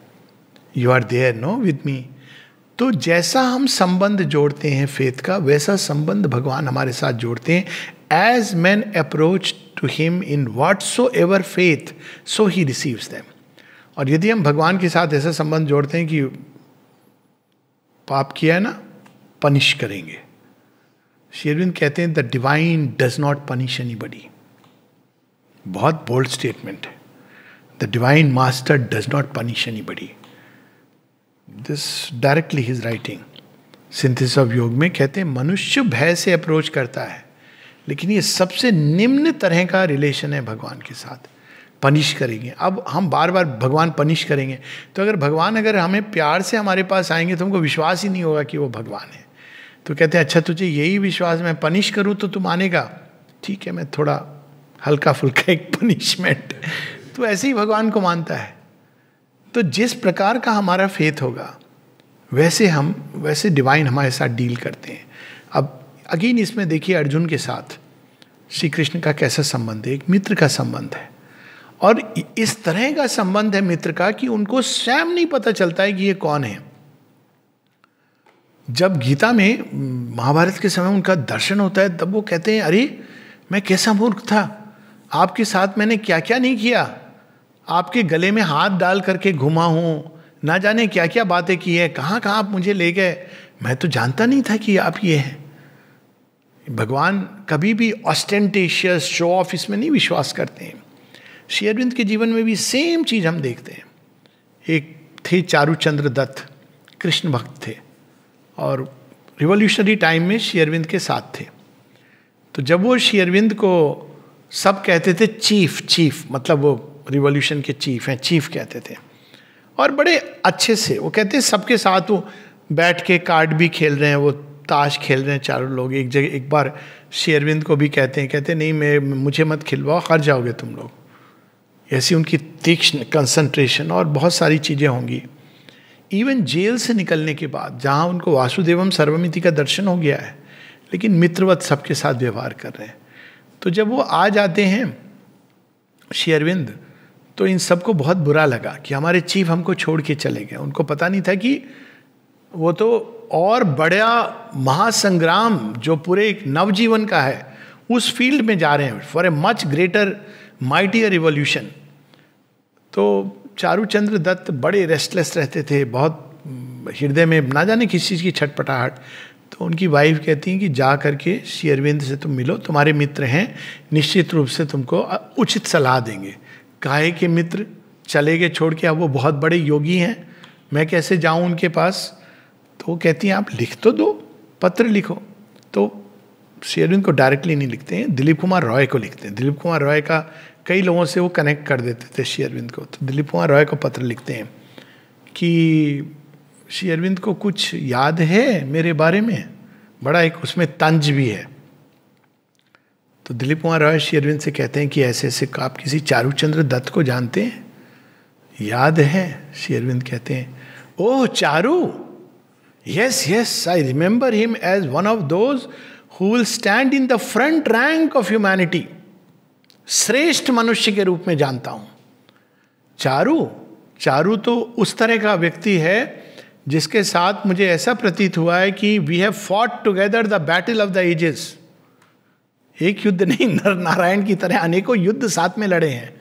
you are there no with me. तो जैसा हम संबंध जोड़ते हैं फेथ का, वैसा संबंध भगवान हमारे साथ जोड़ते हैं। As man approach to him in whatsoever faith so he receives them. और यदि हम भगवान के साथ ऐसा संबंध जोड़ते हैं कि पाप किया है ना, पनिश करेंगे। श्री अरविंद कहते हैं the divine does not punish anybody. बहुत बोल्ड स्टेटमेंट है। The divine master does not punish anybody. This directly his writing synthesis of योग में कहते हैं मनुष्य भय से अप्रोच करता है, लेकिन ये सबसे निम्न तरह का रिलेशन है भगवान के साथ। पनिश करेंगे, अब हम बार बार भगवान पनिश करेंगे, तो अगर हमें प्यार से हमारे पास आएंगे तो हमको विश्वास ही नहीं होगा कि वो भगवान है। तो कहते हैं अच्छा तुझे यही विश्वास, मैं पनिश करूं तो तू मानेगा, ठीक है मैं थोड़ा हल्का फुल्का एक पनिशमेंट, तो ऐसे ही भगवान को मानता है। तो जिस प्रकार का हमारा फेथ होगा वैसे डिवाइन हमारे साथ डील करते हैं। अब अगेन इसमें देखिए अर्जुन के साथ श्री कृष्ण का कैसा संबंध है, एक मित्र का संबंध है। और इस तरह का संबंध है मित्र का कि उनको स्वयं नहीं पता चलता है कि ये कौन है। जब गीता में महाभारत के समय उनका दर्शन होता है तब वो कहते हैं, अरे मैं कैसा मूर्ख था, आपके साथ मैंने क्या क्या नहीं किया, आपके गले में हाथ डाल करके घुमा हूँ, ना जाने क्या क्या बातें की है, कहाँ कहाँ आप मुझे ले गए, मैं तो जानता नहीं था कि आप ये हैं। भगवान कभी भी ऑस्टेंटेशियस शो ऑफ इसमें नहीं विश्वास करते हैं। श्री अरविंद के जीवन में भी सेम चीज हम देखते हैं। एक थे चारुचंद्र दत्त, कृष्ण भक्त थे और रिवॉल्यूशनरी टाइम में श्री अरविंद के साथ थे। तो जब वो श्री अरविंद को सब कहते थे चीफ, मतलब वो रिवॉल्यूशन के चीफ हैं, चीफ कहते थे, और बड़े अच्छे से वो कहते सबके साथ वो बैठ के कार्ड भी खेल रहे हैं, वो ताश खेल रहे हैं चारों लोग एक जगह। एक बार श्री अरविंद को भी कहते नहीं मुझे मत खिलवाओ, हार जाओगे तुम लोग। ऐसी उनकी तीक्ष्ण कंसंट्रेशन और बहुत सारी चीज़ें होंगी। इवन जेल से निकलने के बाद जहाँ उनको वासुदेवम सर्वमिति का दर्शन हो गया है, लेकिन मित्रवत सबके साथ व्यवहार कर रहे हैं। तो जब वो आ जाते हैं श्री अरविंद, तो इन सबको बहुत बुरा लगा कि हमारे चीफ हमको छोड़ के चले गए। उनको पता नहीं था कि वो तो और बड़ा महासंग्राम जो पूरे एक नवजीवन का है उस फील्ड में जा रहे हैं, for a much greater mightier revolution. तो चारुचंद्र दत्त बड़े रेस्टलेस रहते थे, बहुत हृदय में ना जाने किस चीज़ की छटपटाहट। तो उनकी वाइफ कहती हैं कि जा करके श्री अरविंद से तुम मिलो, तुम्हारे मित्र हैं, निश्चित रूप से तुमको उचित सलाह देंगे। काहे के मित्र चले गए छोड़ के, अब वो बहुत बड़े योगी हैं, मैं कैसे जाऊं उनके पास। तो वो कहती हैं आप लिख तो दो, पत्र लिखो। तो श्री अरविंद को डायरेक्टली नहीं लिखते हैं, दिलीप कुमार रॉय को लिखते हैं। दिलीप कुमार रॉय का कई लोगों से वो कनेक्ट कर देते थे श्री अरविंद को। तो दिलीप कुमार रॉय को पत्र लिखते हैं कि श्री अरविंद को कुछ याद है मेरे बारे में, बड़ा एक उसमें तंज भी है। तो दिलीप कुमार रॉय श्री अरविंद से कहते हैं कि ऐसे ऐसे आप किसी चारुचंद्र दत्त को जानते हैं, याद है? श्री अरविंद कहते हैं oh Charu, yes I remember him as one of those who will stand in the front rank of humanity. श्रेष्ठ मनुष्य के रूप में जानता हूं। चारू तो उस तरह का व्यक्ति है जिसके साथ मुझे ऐसा प्रतीत हुआ है कि we have fought together the battle of the ages. एक युद्ध नहीं, नर नारायण की तरह अनेकों युद्ध साथ में लड़े हैं।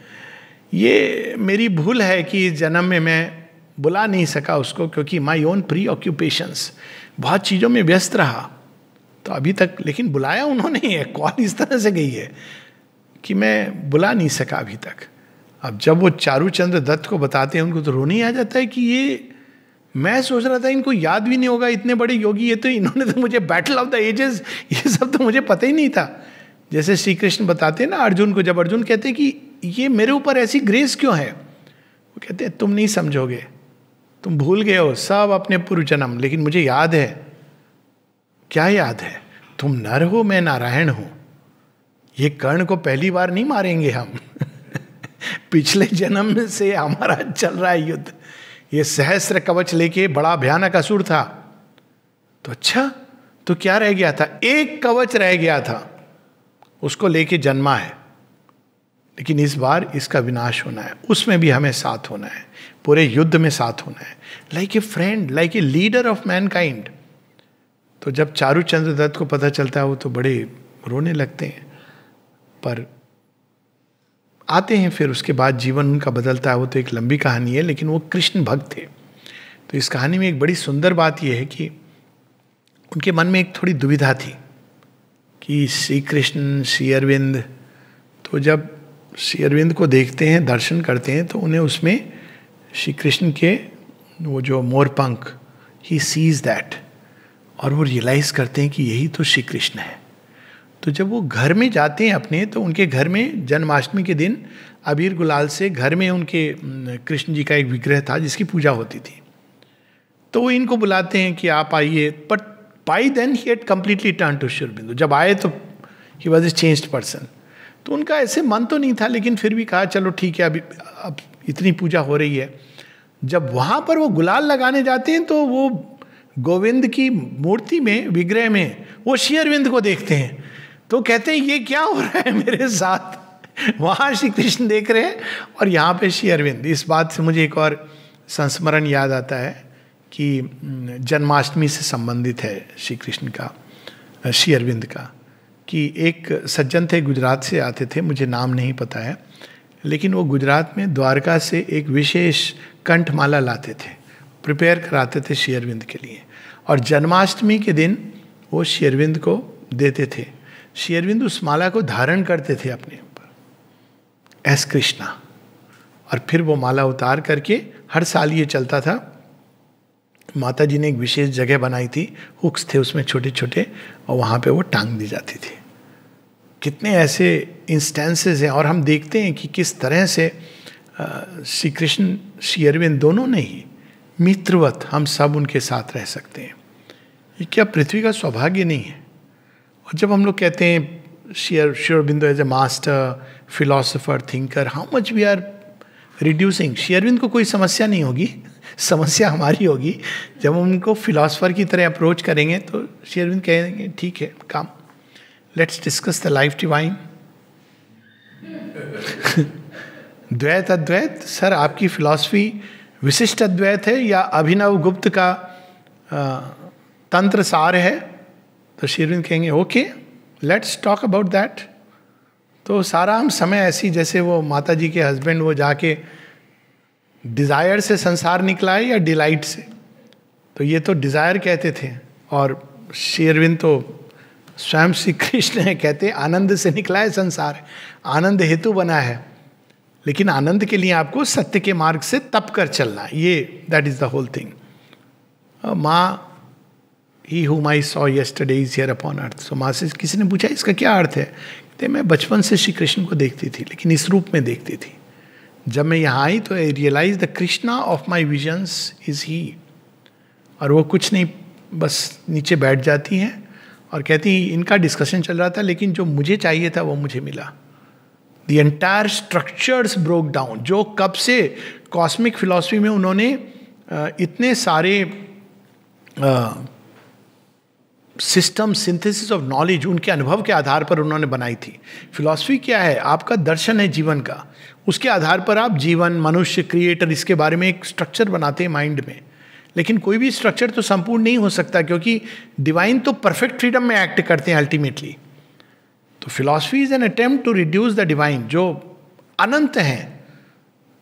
ये मेरी भूल है कि इस जन्म में मैं बुला नहीं सका उसको, क्योंकि माई ओन प्री ऑक्यूपेशंस, बहुत चीज़ों में व्यस्त रहा तो अभी तक। लेकिन बुलाया उन्होंने ही है, कॉल इस तरह से गई है कि मैं बुला नहीं सका अभी तक। अब जब वो चारुचंद्र दत्त को बताते हैं उनको तो रोने आ जाता है कि ये, मैं सोच रहा था इनको याद भी नहीं होगा, इतने बड़े योगी, ये तो इन्होंने तो मुझे बैटल ऑफ द एजेस, ये सब तो मुझे पता ही नहीं था। जैसे श्री कृष्ण बताते हैं ना अर्जुन को, जब अर्जुन कहते हैं कि ये मेरे ऊपर ऐसी ग्रेस क्यों है, वो कहते हैं तुम नहीं समझोगे, तुम भूल गए हो सब अपने पूर्व जन्म, लेकिन मुझे याद है। क्या याद है? तुम नर हो, मैं नारायण हूं। ये कर्ण को पहली बार नहीं मारेंगे हम पिछले जन्म से हमारा चल रहा है युद्ध। ये सहस्त्र कवच लेके बड़ा भयानक असुर था। तो अच्छा, तो क्या रह गया था? एक कवच रह गया था, उसको लेके जन्मा है। लेकिन इस बार इसका विनाश होना है, उसमें भी हमें साथ होना है, पूरे युद्ध में साथ होना है, like a friend, like a leader of Mankind. तो जब चारुचंद्र दत्त को पता चलता है वो तो बड़े रोने लगते हैं, पर आते हैं फिर उसके बाद जीवन उनका बदलता है। वो तो एक लंबी कहानी है, लेकिन वो कृष्ण भक्त थे। तो इस कहानी में एक बड़ी सुंदर बात यह है कि उनके मन में एक थोड़ी दुविधा थी कि श्री कृष्ण, श्री अरविंद। तो जब श्री अरविंद को देखते हैं, दर्शन करते हैं, तो उन्हें उसमें श्री कृष्ण के वो जो मोरपंख, ही सीज दैट, और वो रियलाइज करते हैं कि यही तो श्री कृष्ण है। तो जब वो घर में जाते हैं अपने, तो उनके घर में जन्माष्टमी के दिन अबीर गुलाल से घर में उनके कृष्ण जी का एक विग्रह था जिसकी पूजा होती थी। तो वो इनको बुलाते हैं कि आप आइए, but by then he had completely turn to Shri Aurobindo. जब आए तो he was a changed person. तो उनका ऐसे मन तो नहीं था, लेकिन फिर भी कहा चलो ठीक है, अभी अब इतनी पूजा हो रही है। जब वहाँ पर वो गुलाल लगाने जाते हैं तो वो गोविंद की मूर्ति में, विग्रह में, वो श्री अरविंद को देखते हैं। तो कहते हैं ये क्या हो रहा है मेरे साथ? वहाँ श्री कृष्ण देख रहे हैं और यहाँ पे श्री अरविंद। इस बात से मुझे एक और संस्मरण याद आता है कि जन्माष्टमी से संबंधित है श्री कृष्ण का, श्री अरविंद का, कि एक सज्जन थे, गुजरात से आते थे, मुझे नाम नहीं पता है, लेकिन वो गुजरात में द्वारका से एक विशेष कंठमाला लाते थे, प्रिपेयर कराते थे श्री अरविंद के लिए, और जन्माष्टमी के दिन वो श्री अरविंद को देते थे। श्री अरविंद उस माला को धारण करते थे अपने ऊपर एस कृष्णा, और फिर वो माला उतार करके, हर साल ये चलता था, माता जी ने एक विशेष जगह बनाई थी, हुक्स थे उसमें छोटे छोटे, और वहाँ पे वो टांग दी जाती थी। कितने ऐसे इंस्टेंसेस हैं, और हम देखते हैं कि किस तरह से श्री कृष्ण श्री अरविंद दोनों ने ही मित्रवत हम सब उनके साथ रह सकते हैं। ये क्या पृथ्वी का सौभाग्य नहीं है? और जब हम लोग कहते हैं Shri Aurobindo as a master, philosopher, thinker, how much we are reducing. Shri Aurobindo को कोई समस्या नहीं होगी, समस्या हमारी होगी जब हम उनको फिलोसोफर की तरह अप्रोच करेंगे। तो श्री अरविंद कहेंगे ठीक है, come let's discuss the life divine. द्वैत अद्वैत, सर आपकी फिलॉसफी विशिष्ट अद्वैत है या अभिनव गुप्त का तंत्र सार है? तो श्री अरविंद कहेंगे okay let's talk about that. तो सारा हम समय ऐसी, जैसे वो माता जी के हस्बैंड वो जाके डिज़ायर से संसार निकला है या डिलाइट से, तो ये तो डिज़ायर कहते थे, और श्री अरविंद तो स्वयं श्री कृष्ण है, कहते आनंद से निकला है संसार, आनंद हेतु बना है, लेकिन आनंद के लिए आपको सत्य के मार्ग से तप कर चलना है, ये that is the whole thing. माँ, he whom I saw yesterday is here upon earth। सो माँ से किसी ने पूछा इसका क्या अर्थ है? कहते मैं बचपन से श्री कृष्ण को देखती थी, लेकिन इस रूप में देखती थी। जब मैं यहाँ आई तो I realise the Krishna of my visions is he. और वो कुछ नहीं, बस नीचे बैठ जाती हैं और कहती इनका डिस्कशन चल रहा था, लेकिन जो मुझे चाहिए था वो मुझे मिला। The entire structures broke down, जो कब से कॉस्मिक फिलॉसफी में उन्होंने इतने सारे सिस्टम, सिंथेसिस ऑफ नॉलेज उनके अनुभव के आधार पर उन्होंने बनाई थी। फिलॉसफी क्या है? आपका दर्शन है जीवन का, उसके आधार पर आप जीवन, मनुष्य, क्रिएटर, इसके बारे में एक स्ट्रक्चर बनाते हैं माइंड में। लेकिन कोई भी स्ट्रक्चर तो संपूर्ण नहीं हो सकता, क्योंकि डिवाइन तो परफेक्ट फ्रीडम में एक्ट करते हैं अल्टीमेटली। तो philosophy is an attempt to reduce the divine. जो अनंत हैं,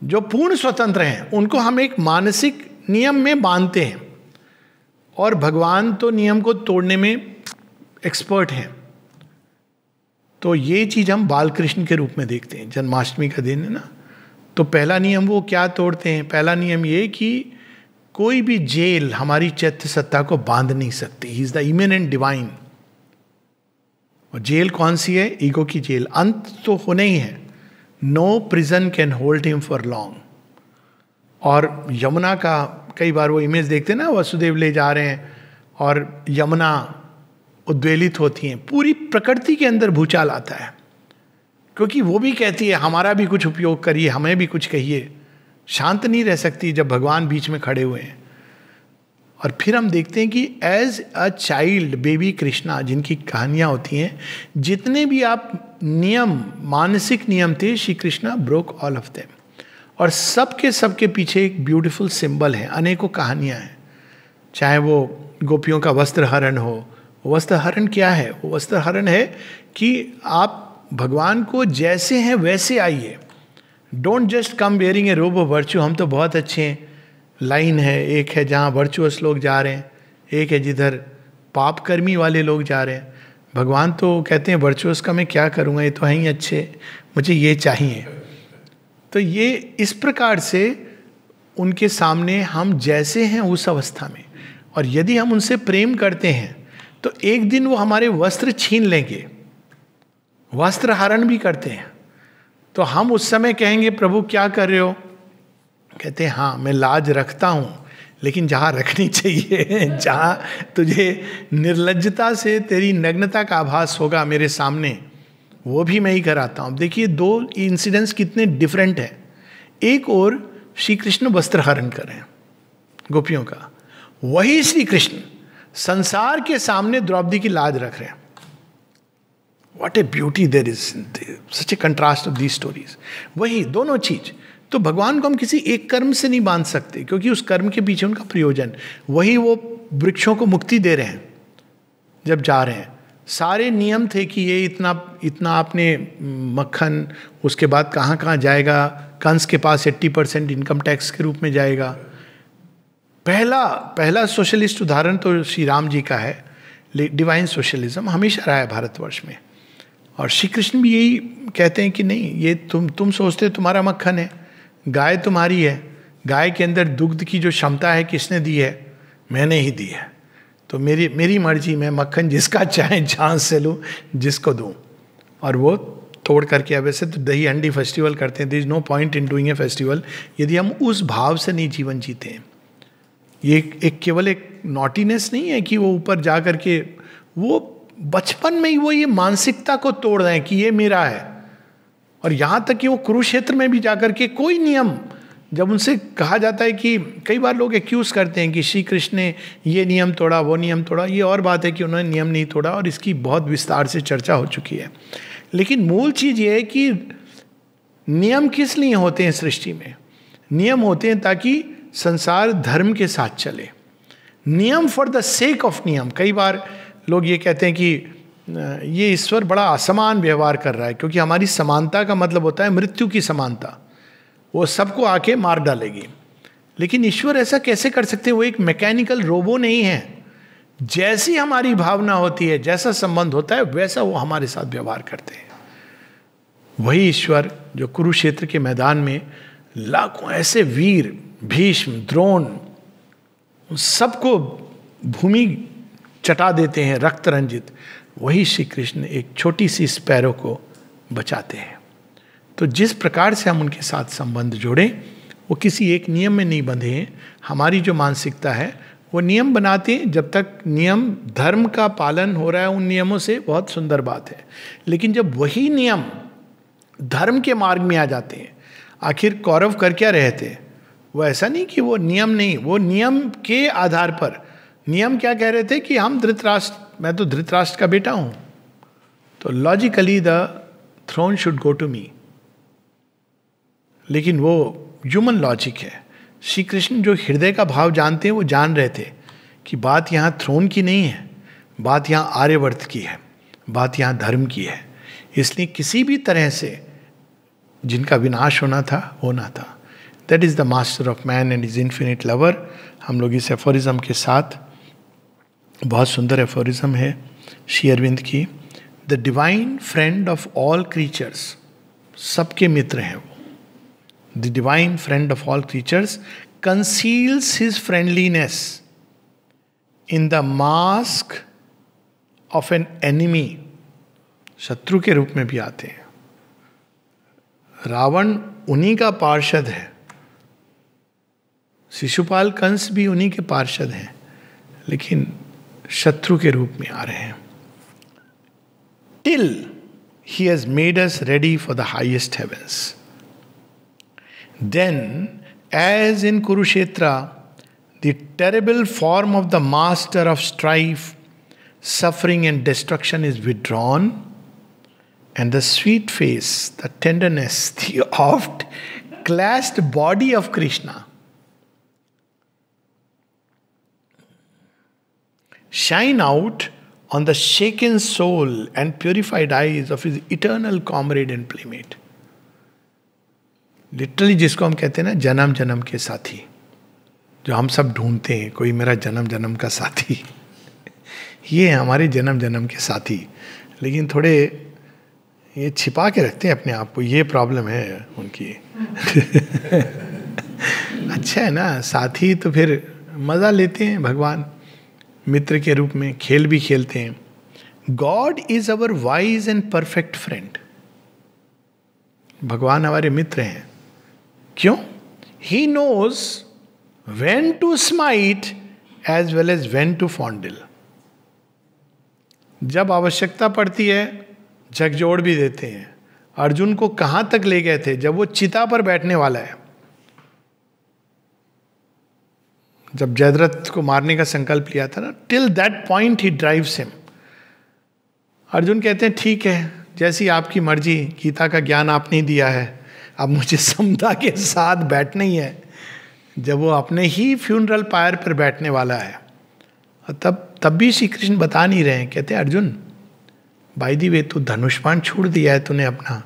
जो पूर्ण स्वतंत्र हैं, उनको हम एक मानसिक नियम में बांधते हैं, और भगवान तो नियम को तोड़ने में एक्सपर्ट हैं। तो ये चीज हम बाल कृष्ण के रूप में देखते हैं। जन्माष्टमी का दिन है ना, तो पहला नियम वो क्या तोड़ते हैं? पहला नियम ये कि कोई भी जेल हमारी चैत्य सत्ता को बांध नहीं सकती। He is the immanent divine. और जेल कौन सी है? ईगो की जेल। अंत तो होना ही है। No prison can hold him for long. और यमुना का कई बार वो इमेज देखते हैं ना, वसुदेव ले जा रहे हैं और यमुना उद्वेलित होती हैं। पूरी प्रकृति के अंदर भूचाल आता है, क्योंकि वो भी कहती है हमारा भी कुछ उपयोग करिए, हमें भी कुछ कहिए। शांत नहीं रह सकती जब भगवान बीच में खड़े हुए हैं। और फिर हम देखते हैं कि as a child, baby Krishna, जिनकी कहानियाँ होती हैं, जितने भी आप नियम, मानसिक नियम थे, Shri Krishna broke all of them. और सबके पीछे एक ब्यूटीफुल सिंबल है, अनेकों कहानियाँ हैं। चाहे वो गोपियों का वस्त्र हरण हो। वस्त्र हरण क्या है? वो वस्त्र हरण है कि आप भगवान को जैसे हैं वैसे आइए। Don't just come wearing A robe of virtue. हम तो बहुत अच्छे हैं। लाइन है, एक है जहाँ वर्चुअस लोग जा रहे हैं, एक है जिधर पाप कर्मी वाले लोग जा रहे हैं। भगवान तो कहते हैं वर्चुअस का मैं क्या करूँगा, ये तो हैं ही अच्छे, मुझे ये चाहिए। तो ये इस प्रकार से उनके सामने हम जैसे हैं उस अवस्था में, और यदि हम उनसे प्रेम करते हैं तो एक दिन वो हमारे वस्त्र छीन लेंगे। वस्त्र हरण भी करते हैं। तो हम उस समय कहेंगे प्रभु क्या कर रहे हो? कहते हैं हाँ मैं लाज रखता हूँ, लेकिन जहाँ रखनी चाहिए, जहाँ तुझे निर्लज्जता से तेरी नग्नता का आभास होगा मेरे सामने, वो भी मैं ही कराता हूँ। देखिए दो इंसिडेंट्स कितने डिफरेंट हैं। एक और श्री कृष्ण वस्त्र हरण कर रहे हैं गोपियों का, वही श्री कृष्ण संसार के सामने द्रौपदी की लाज रख रहे हैं। What a beauty there is, such a contrast of these stories. वही दोनों चीज, तो भगवान को हम किसी एक कर्म से नहीं बांध सकते, क्योंकि उस कर्म के पीछे उनका प्रयोजन, वही वो वृक्षों को मुक्ति दे रहे हैं जब जा रहे हैं। सारे नियम थे कि ये इतना इतना आपने मक्खन, उसके बाद कहाँ कहाँ जाएगा, कंस के पास 80% इनकम टैक्स के रूप में जाएगा। पहला सोशलिस्ट उदाहरण तो श्री राम जी का है। डिवाइन सोशलिज्म हमेशा रहा है भारतवर्ष में, और श्री कृष्ण भी यही कहते हैं कि नहीं, ये तुम सोचते तुम्हारा मक्खन है, गाय तुम्हारी है, गाय के अंदर दुग्ध की जो क्षमता है किसने दी है? मैंने ही दी है। तो मेरी मर्जी, मैं मक्खन जिसका चाहे जहाँ से लूँ, जिसको दूँ। और वो तोड़ करके, अब वैसे तो दही हंडी फेस्टिवल करते हैं, there is no point in doing a festival यदि हम उस भाव से नहीं जीवन जीते हैं। ये एक केवल एक नॉटीनेस नहीं है कि वो ऊपर जा करके, वो बचपन में ही वो ये मानसिकता को तोड़ रहे हैं कि ये मेरा है। और यहाँ तक कि वो कुरुक्षेत्र में भी जाकर के कोई नियम, जब उनसे कहा जाता है कि कई बार लोग एक्यूज करते हैं कि श्री कृष्ण ने ये नियम तोड़ा, वो नियम तोड़ा, ये और बात है कि उन्होंने नियम नहीं तोड़ा, और इसकी बहुत विस्तार से चर्चा हो चुकी है। लेकिन मूल चीज़ ये है कि नियम किस लिए होते हैं सृष्टि में? नियम होते हैं ताकि संसार धर्म के साथ चले। नियम फॉर द सेक ऑफ नियम। कई बार लोग ये कहते हैं कि ये ईश्वर बड़ा असमान व्यवहार कर रहा है, क्योंकि हमारी समानता का मतलब होता है मृत्यु की समानता, वो सबको आके मार डालेगी। लेकिन ईश्वर ऐसा कैसे कर सकते हैं? वो एक मैकेनिकल रोबो नहीं है। जैसी हमारी भावना होती है, जैसा संबंध होता है, वैसा वो हमारे साथ व्यवहार करते हैं। वही ईश्वर जो कुरुक्षेत्र के मैदान में लाखों ऐसे वीर, भीष्म, द्रोण, सबको भूमि चटा देते हैं रक्त रंजित, वही श्री कृष्ण एक छोटी सी स्पैरो को बचाते हैं। तो जिस प्रकार से हम उनके साथ संबंध जोड़ें, वो किसी एक नियम में नहीं बंधे हैं। हमारी जो मानसिकता है वो नियम बनाते हैं, जब तक नियम धर्म का पालन हो रहा है उन नियमों से, बहुत सुंदर बात है। लेकिन जब वही नियम धर्म के मार्ग में आ जाते हैं, आखिर कौरव कर क्या रहे थे? वो ऐसा नहीं कि वो नियम नहीं, वो नियम के आधार पर, नियम क्या कह रहे थे कि हम धृतराष्ट्र, मैं तो धृतराष्ट्र का बेटा हूं, तो logically the throne should go to me. लेकिन वो ह्यूमन लॉजिक है। श्री कृष्ण जो हृदय का भाव जानते हैं, वो जान रहे थे कि बात यहाँ थ्रोन की नहीं है, बात यहाँ आर्यवर्त की है, बात यहाँ धर्म की है। इसलिए किसी भी तरह से जिनका विनाश होना था। That is the master of man and is infinite lover. हम लोग इस एफोरिज्म के साथ, बहुत सुंदर एफोरिज्म है श्री अरविंद की, the divine friend of all creatures, सबके मित्र हैं वो। The divine friend of all creatures conceals his friendliness in the mask of an enemy. शत्रु के रूप में भी आते हैं। रावण उन्हीं का पार्षद है, शिशुपाल कंस भी उन्हीं के पार्षद हैं, लेकिन शत्रु के रूप में आ रहे हैं। Till he has made us ready for the highest heavens. Then as in Kurukshetra the terrible form of the master of strife, suffering and destruction is withdrawn, and the sweet face, the tenderness, the oft clashed body of Krishna shine out on the shaken soul and purified eyes of his eternal comrade and playmate. Literally जिसको हम कहते हैं ना जन्म जन्म के साथी, जो हम सब ढूंढते हैं, कोई मेरा जन्म जन्म का साथी ये हमारे जन्म जन्म के साथी, लेकिन थोड़े ये छिपा के रखते हैं अपने आप को, ये प्रॉब्लम है उनकी अच्छा है ना, साथी तो फिर मज़ा लेते हैं भगवान, मित्र के रूप में खेल भी खेलते हैं। God is our wise and perfect friend. भगवान हमारे मित्र हैं। क्यों? He knows when to smite as well as when to fondle. जब आवश्यकता पड़ती है झकझोड़ भी देते हैं। अर्जुन को कहां तक ले गए थे? जब वो चिता पर बैठने वाला है, जब जयद्रथ को मारने का संकल्प लिया था ना, till that point he drives him. Arjun कहते हैं ठीक है, जैसी आपकी मर्जी, गीता का ज्ञान आपने दिया है, अब मुझे समता के साथ बैठना ही है, जब वो अपने ही फ्यूनरल पायर पर बैठने वाला है। और तब भी श्री कृष्ण बता नहीं रहे हैं, कहते हैं अर्जुन बाय द वे तू धनुष्पान छोड़ दिया है तूने अपना,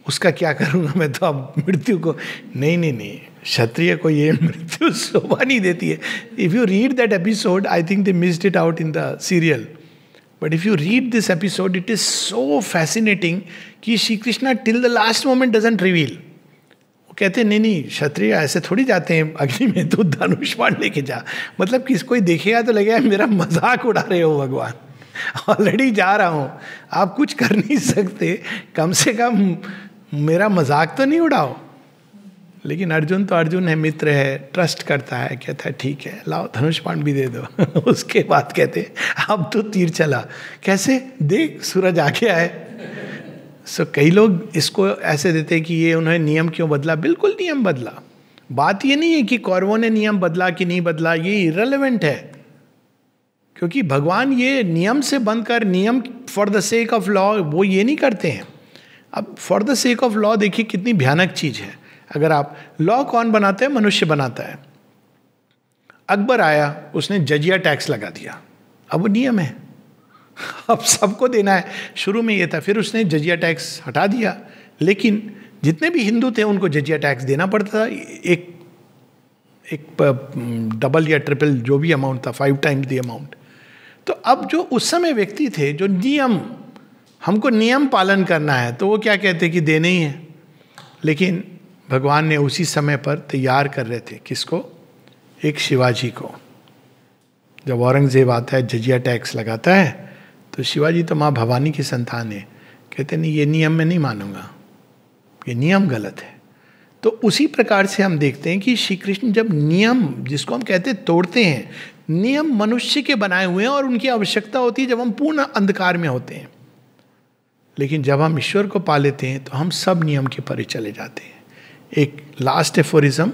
उसका क्या करूँगा मैं, तो अब मृत्यु को नहीं, क्षत्रिय को ये मृत्यु शोभा नहीं देती है। If you read that episode, I think they missed it out in the serial, but if you read this episode it is so fascinating कि Shri Krishna till the last moment doesn't reveal. वो कहते हैं नहीं क्षत्रिय ऐसे थोड़ी जाते हैं अग्नि में, तो धनुष्पान लेके जा। मतलब किस कोई देखेगा तो लगेगा मेरा मजाक उड़ा रहे हो भगवान, ऑलरेडी जा रहा हूँ, आप कुछ कर नहीं सकते, कम से कम मेरा मजाक तो नहीं उड़ाओ। लेकिन अर्जुन तो अर्जुन है, मित्र है, ट्रस्ट करता है, कहता है ठीक है लाओ धनुष्पान भी दे दो। उसके बाद कहते अब तो तीर चला, कैसे देख सूरज आ गया है। सो कई लोग इसको ऐसे देते हैं कि ये उन्होंने नियम क्यों बदला। बिल्कुल नियम बदला, बात ये नहीं है कि कौरवों ने नियम बदला कि नहीं बदला, ये इररिलेवेंट है, क्योंकि भगवान ये नियम से बनकर नियम for the sake of law वो ये नहीं करते हैं। अब for the sake of law देखिए कितनी भयानक चीज है। अगर आप लॉ कौन बनाता है, मनुष्य बनाता है। अकबर आया, उसने जजिया टैक्स लगा दिया, अब वो नियम है, अब सबको देना है। शुरू में ये था, फिर उसने जजिया टैक्स हटा दिया, लेकिन जितने भी हिंदू थे उनको जजिया टैक्स देना पड़ता था, एक डबल या ट्रिपल जो भी अमाउंट था, 5 times द अमाउंट। तो अब जो उस समय व्यक्ति थे जो नियम, हमको नियम पालन करना है, तो वो क्या कहते कि देने ही है। लेकिन भगवान ने उसी समय पर तैयार कर रहे थे किसको, एक शिवाजी को। जब औरंगजेब आता है जजिया टैक्स लगाता है, तो शिवाजी तो माँ भवानी की संतान है, कहते नहीं ये नियम मैं नहीं मानूंगा, ये नियम गलत है। तो उसी प्रकार से हम देखते हैं कि श्री कृष्ण जब नियम, जिसको हम कहते हैं तोड़ते हैं, नियम मनुष्य के बनाए हुए हैं और उनकी आवश्यकता होती है जब हम पूर्ण अंधकार में होते हैं। लेकिन जब हम ईश्वर को पा लेते हैं तो हम सब नियम के परे चले जाते हैं। एक लास्ट एफोरिज्म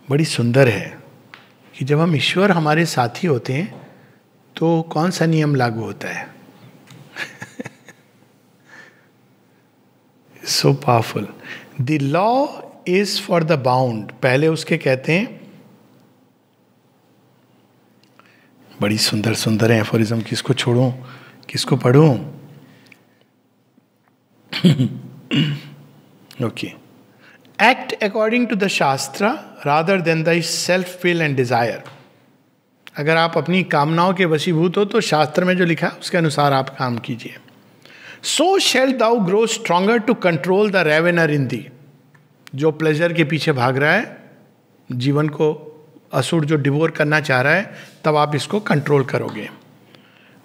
बड़ी सुंदर है कि जब हम ईश्वर हमारे साथी होते हैं तो कौन सा नियम लागू होता है। So powerful. The law is for the bound, पहले उसके कहते हैं, बड़ी सुंदर सुंदर है एफोरिज्म, किसको छोड़ूं किसको पढ़ूं। Okay, act according to the shastra rather than the self will and desire. अगर आप अपनी कामनाओं के वशीभूत हो तो शास्त्र में जो लिखा उसके अनुसार आप काम कीजिए। So shalt thou grow stronger to control the ravener in thee. जो प्लेजर के पीछे भाग रहा है, जीवन को असुर जो डिवोर करना चाह रहा है, तब आप इसको कंट्रोल करोगे।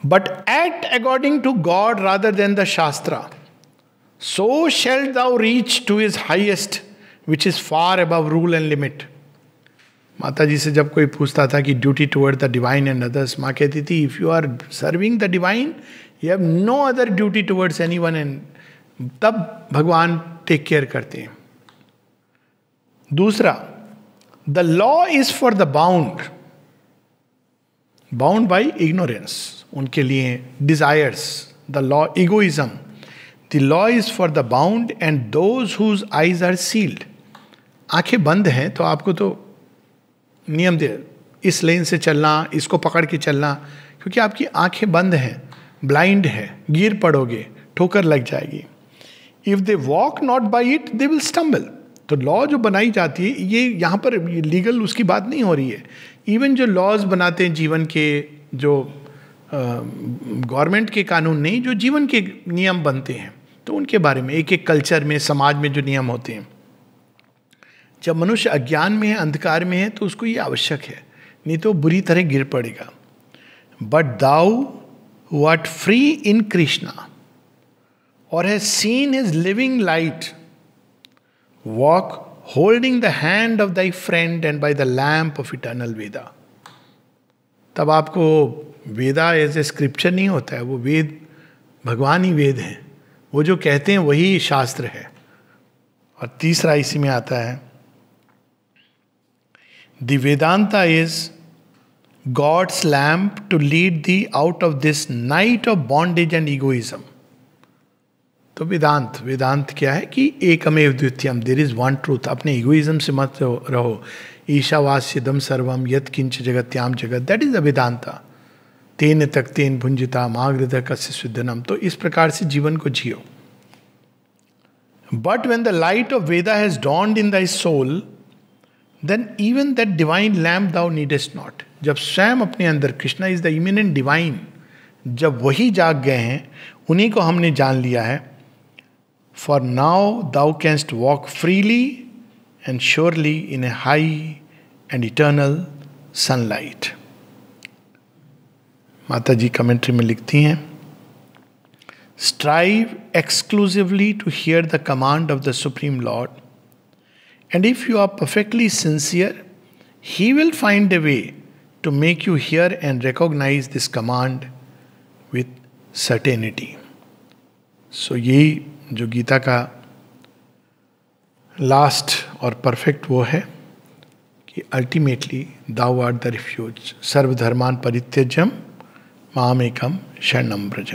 But act according to God rather than the shastra, so shalt thou reach to his highest which is far above rule and limit. Mata ji से जब कोई पूछता था कि duty towards the divine and others, माँ कहती थी if you are serving the divine you have no other duty towards anyone, and तब भगवान टेक केयर करते हैं। दूसरा, the law is for the bound, bound by ignorance, उनके लिए desires, the law egoism. The law is for the bound and those whose eyes are sealed. आंखें बंद हैं तो आपको तो नियम दे, इस लेन से चलना, इसको पकड़ के चलना, क्योंकि आपकी आंखें बंद हैं, ब्लाइंड है, गिर पड़ोगे, ठोकर लग जाएगी। If they walk not by it they will stumble. तो लॉ जो बनाई जाती है, ये यहाँ पर लीगल उसकी बात नहीं हो रही है। इवन जो लॉज बनाते हैं जीवन के, जो गवर्नमेंट के कानून नहीं, जो जीवन के नियम बनते हैं, तो उनके बारे में एक एक कल्चर में, समाज में जो नियम होते हैं, जब मनुष्य अज्ञान में है, अंधकार में है, तो उसको ये आवश्यक है, नहीं तो बुरी तरह गिर पड़ेगा। But thou who art free in Krishna or has seen his living light, walk holding the hand of thy friend and by the lamp of eternal Veda। तब आपको वेदा एज ए स्क्रिप्चर नहीं होता है, वो वेद भगवान ही वेद है, वो जो कहते हैं वही शास्त्र है। और तीसरा इसी में आता है, the Vedanta is God's lamp to lead thee out of this night of bondage and egoism। तो तो वेदांत, वेदांत क्या है कि एकमेव द्वितीयम, देयर इज वन ट्रूथ. अपने इगोइज्म से मत रहो. ईशावास्यदम सर्वम यत् किंच जगत्याम जगत, दैट इज द वेदांता. तेन तक तेन भुंजिता मागृत कस्य सिद्धनम. तो इस प्रकार से जीवन को जियो. But when the light of Veda has dawned in thy soul, then even that divine lamp thou needest not. जब स्वयं अपने अंदर, Krishna is the immanent divine, जब वही जाग गए हैं, उन्हीं को हमने जान लिया है. For now thou canst walk freely and surely in a high and eternal sunlight. Mata ji commentary में लिखती हैं, strive exclusively to hear the command of the Supreme Lord, and if you are perfectly sincere, He will find a way to make you hear and recognize this command with certainty. So यही जो गीता का last और perfect वो है कि ultimately thou art the refuge, सर्वधर्मान परित्यज्यम मामेकम शरणम व्रज,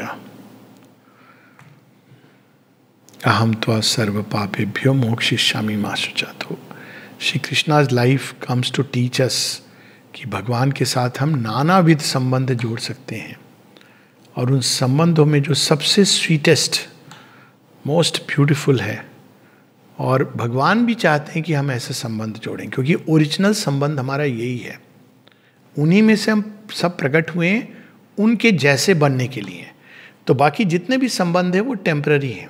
अहम त्वा सर्व पापेभ्यो मोक्षयिष्यामि मा शुचा. तो Shri Krishna's life comes to teach us कि भगवान के साथ हम नानाविध संबंध जोड़ सकते हैं, और उन संबंधों में जो सबसे स्वीटेस्ट, मोस्ट ब्यूटीफुल है, और भगवान भी चाहते हैं कि हम ऐसे संबंध जोड़ें, क्योंकि ओरिजिनल संबंध हमारा यही है. उन्हीं में से हम सब प्रकट हुए हैं उनके जैसे बनने के लिए. तो बाकी जितने भी संबंध है वो टेम्पररी हैं.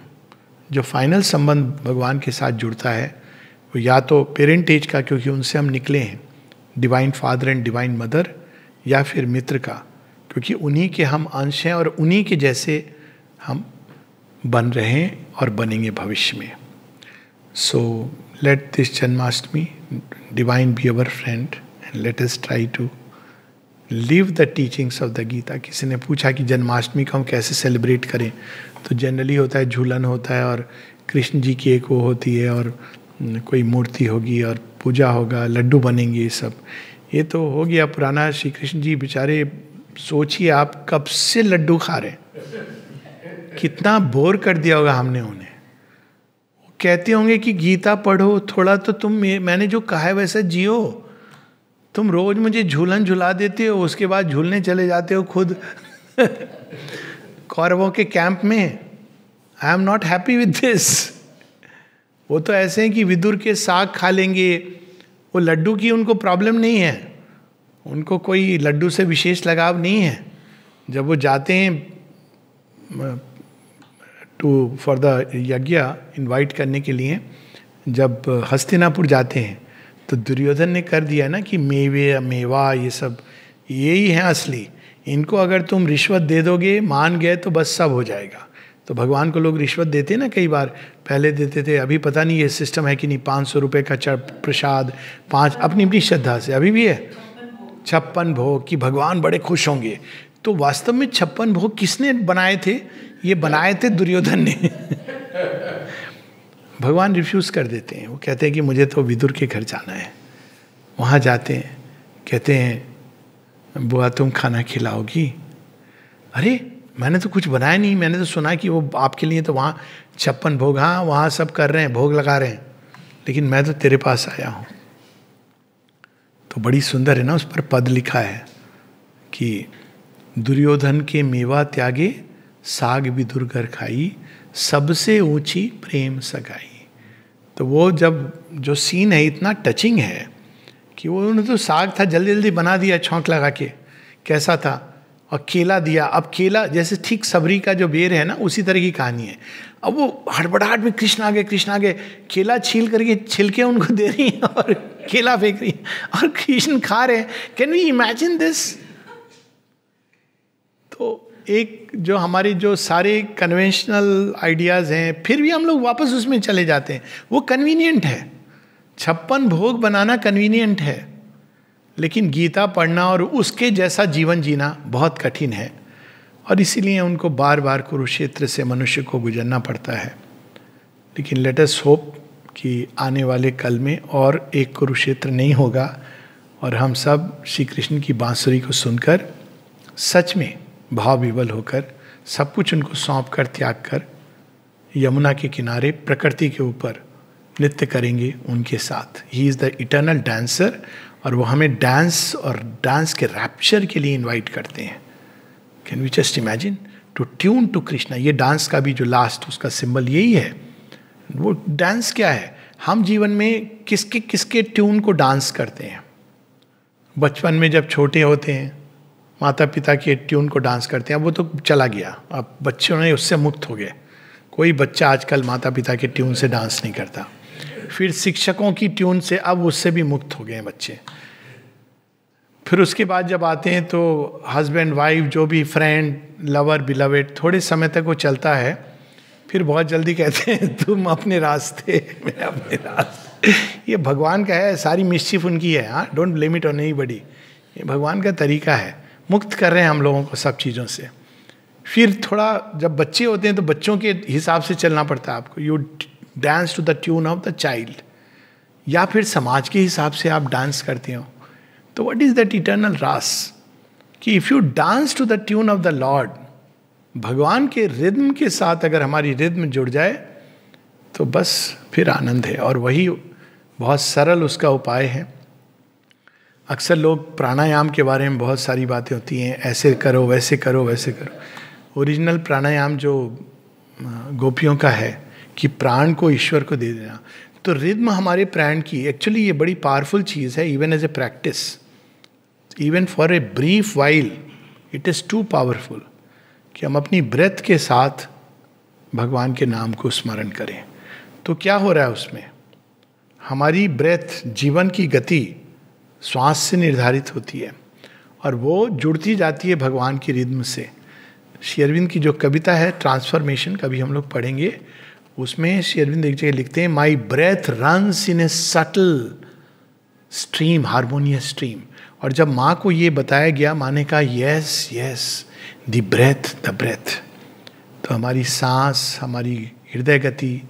जो फाइनल संबंध भगवान के साथ जुड़ता है वो या तो पेरेंटेज का, क्योंकि उनसे हम निकले हैं, divine father and divine mother, या फिर मित्र का, क्योंकि उन्हीं के हम अंश हैं और उन्हीं के जैसे हम बन रहे हैं और बनेंगे भविष्य में. So let this Janmashtami divine be our friend and let us try to live the teachings of the Gita. किसी ने पूछा कि जन्माष्टमी को हम कैसे सेलिब्रेट करें, तो जनरली होता है झूलन होता है और कृष्ण जी की एक वो होती है और कोई मूर्ति होगी और पूजा होगा, लड्डू बनेंगे, ये सब. ये तो हो गया पुराना. श्री कृष्ण जी बेचारे, सोचिए आप कब से लड्डू खा रहे, कितना बोर कर दिया होगा हमने उन्हें. वो कहते होंगे कि गीता पढ़ो थोड़ा, तो तुम मैंने जो कहा है वैसा जियो. तुम रोज मुझे झूलन झुला देते हो, उसके बाद झूलने चले जाते हो खुद कौरवों के कैंप में. I am not happy with this. वो तो ऐसे हैं कि विदुर के साग खा लेंगे, वो लड्डू की उनको प्रॉब्लम नहीं है, उनको कोई लड्डू से विशेष लगाव नहीं है. जब वो जाते हैं फॉर द यज्ञ इनवाइट करने के लिए, जब हस्तिनापुर जाते हैं, तो दुर्योधन ने कर दिया ना कि मेवा ये सब यही है असली. इनको अगर तुम रिश्वत दे दोगे, मान गए तो बस सब हो जाएगा. तो भगवान को लोग रिश्वत देते ना, कई बार पहले देते थे, अभी पता नहीं ये सिस्टम है कि नहीं. 500 रुपये का प्रसाद, 5 अपनी अपनी श्रद्धा से अभी भी है. 56 भोग कि भगवान बड़े खुश होंगे. तो वास्तव में 56 भोग किसने बनाए थे? ये बनाए थे दुर्योधन ने. भगवान रिफ्यूज़ कर देते हैं. वो कहते हैं कि मुझे तो विदुर के घर जाना है. वहाँ जाते हैं, कहते हैं बुआ तुम खाना खिलाओगी? अरे मैंने तो कुछ बनाया नहीं, मैंने तो सुना कि वो आपके लिए तो वहाँ 56 भोग, हाँ वहाँ सब कर रहे हैं, भोग लगा रहे हैं, लेकिन मैं तो तेरे पास आया हूँ. तो बड़ी सुंदर है ना, उस पर पद लिखा है कि दुर्योधन के मेवा त्यागे, साग विदुर घर खाई, सबसे ऊंची प्रेम सगाई. तो वो जब जो सीन है इतना टचिंग है कि वो उन्होंने तो साग था जल्दी जल्दी बना दिया छौंक लगा के, कैसा था, और केला दिया. अब केला जैसे ठीक सबरी का जो बेर है ना, उसी तरह की कहानी है. अब वो हड़बड़ाहट में कृष्ण आ गए, केला छील करके छिलके उनको दे रही हैं और केला फेंक रही हैं और कृष्ण खा रहे हैं. Can we imagine this? तो एक जो हमारे जो सारे कन्वेंशनल आइडियाज़ हैं, फिर भी हम लोग वापस उसमें चले जाते हैं. वो कन्वीनियंट है, 56 भोग बनाना कन्वीनियंट है, लेकिन गीता पढ़ना और उसके जैसा जीवन जीना बहुत कठिन है. और इसीलिए उनको बार बार कुरुक्षेत्र से मनुष्य को गुजरना पड़ता है. लेकिन लेट अस होप कि आने वाले कल में और एक कुरुक्षेत्र नहीं होगा, और हम सब श्री कृष्ण की बांसुरी को सुनकर सच में भाव विवल होकर सब कुछ उनको सौंप कर, त्याग कर यमुना के किनारे प्रकृति के ऊपर नृत्य करेंगे उनके साथ. ही इज द इटर्नल डांसर, और वो हमें डांस और डांस के रैप्चर के लिए इनवाइट करते हैं. Can we just imagine to tune to Krishna. ये डांस का भी जो लास्ट उसका सिंबल यही है. वो डांस क्या है? हम जीवन में किसके किसके ट्यून को डांस करते हैं. बचपन में जब छोटे होते हैं माता पिता के ट्यून को डांस करते हैं. अब वो तो चला गया, अब बच्चों ने उससे मुक्त हो गए. कोई बच्चा आजकल माता पिता के ट्यून से डांस नहीं करता. फिर शिक्षकों की ट्यून से अब उससे भी मुक्त हो गए हैं बच्चे. फिर उसके बाद जब आते हैं तो हस्बैंड वाइफ जो भी फ्रेंड लवर बिलवेड, थोड़े समय तक वो चलता है. फिर बहुत जल्दी कहते हैं तुम अपने रास्ते मैं अपने रास्ते. ये भगवान का है, सारी मिस्चिफ उनकी है. हाँ, don't blame it on anybody. ये भगवान का तरीका है, मुक्त कर रहे हैं हम लोगों को सब चीज़ों से. फिर थोड़ा जब बच्चे होते हैं तो बच्चों के हिसाब से चलना पड़ता है आपको. You dance to the tune of the child, या फिर समाज के हिसाब से आप डांस करते हो. तो what is that eternal Raas कि if you dance to the tune of the lord, भगवान के रिद्म के साथ अगर हमारी रिद्म जुड़ जाए तो बस फिर आनंद है. और वही बहुत सरल उसका उपाय है. अक्सर लोग प्राणायाम के बारे में बहुत सारी बातें होती हैं, ऐसे करो वैसे करो वैसे करो. ओरिजिनल प्राणायाम जो गोपियों का है कि प्राण को ईश्वर को दे देना. तो रिद्म हमारे प्राण की एक्चुअली ये बड़ी पावरफुल चीज़ है. Even as a practice, even for a brief while it is too powerful कि हम अपनी ब्रेथ के साथ भगवान के नाम को स्मरण करें. तो क्या हो रहा है उसमें? हमारी ब्रेथ, जीवन की गति श्वास से निर्धारित होती है और वो जुड़ती जाती है भगवान की रिद्म से. श्री अरविंद की जो कविता है ट्रांसफॉर्मेशन, कभी हम लोग पढ़ेंगे, उसमें श्री अरविंद एक जगह लिखते हैं my breath runs in a subtle stream, harmonious stream. और जब माँ को ये बताया गया, माँ ने कहा यस यस द ब्रेथ. तो हमारी सांस, हमारी हृदय गति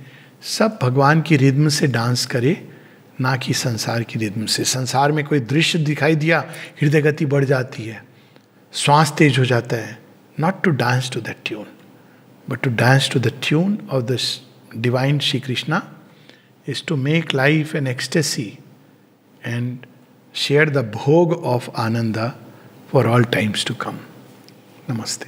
सब भगवान की रिद्म से डांस करे, ना कि संसार की रिद्म से. संसार में कोई दृश्य दिखाई दिया, हृदय गति बढ़ जाती है, श्वास तेज हो जाता है. Not to dance to that tune, but to dance to the tune of the divine Shri Krishna is to make life an ecstasy and share the bhog of Ananda for all times to come. Namaste.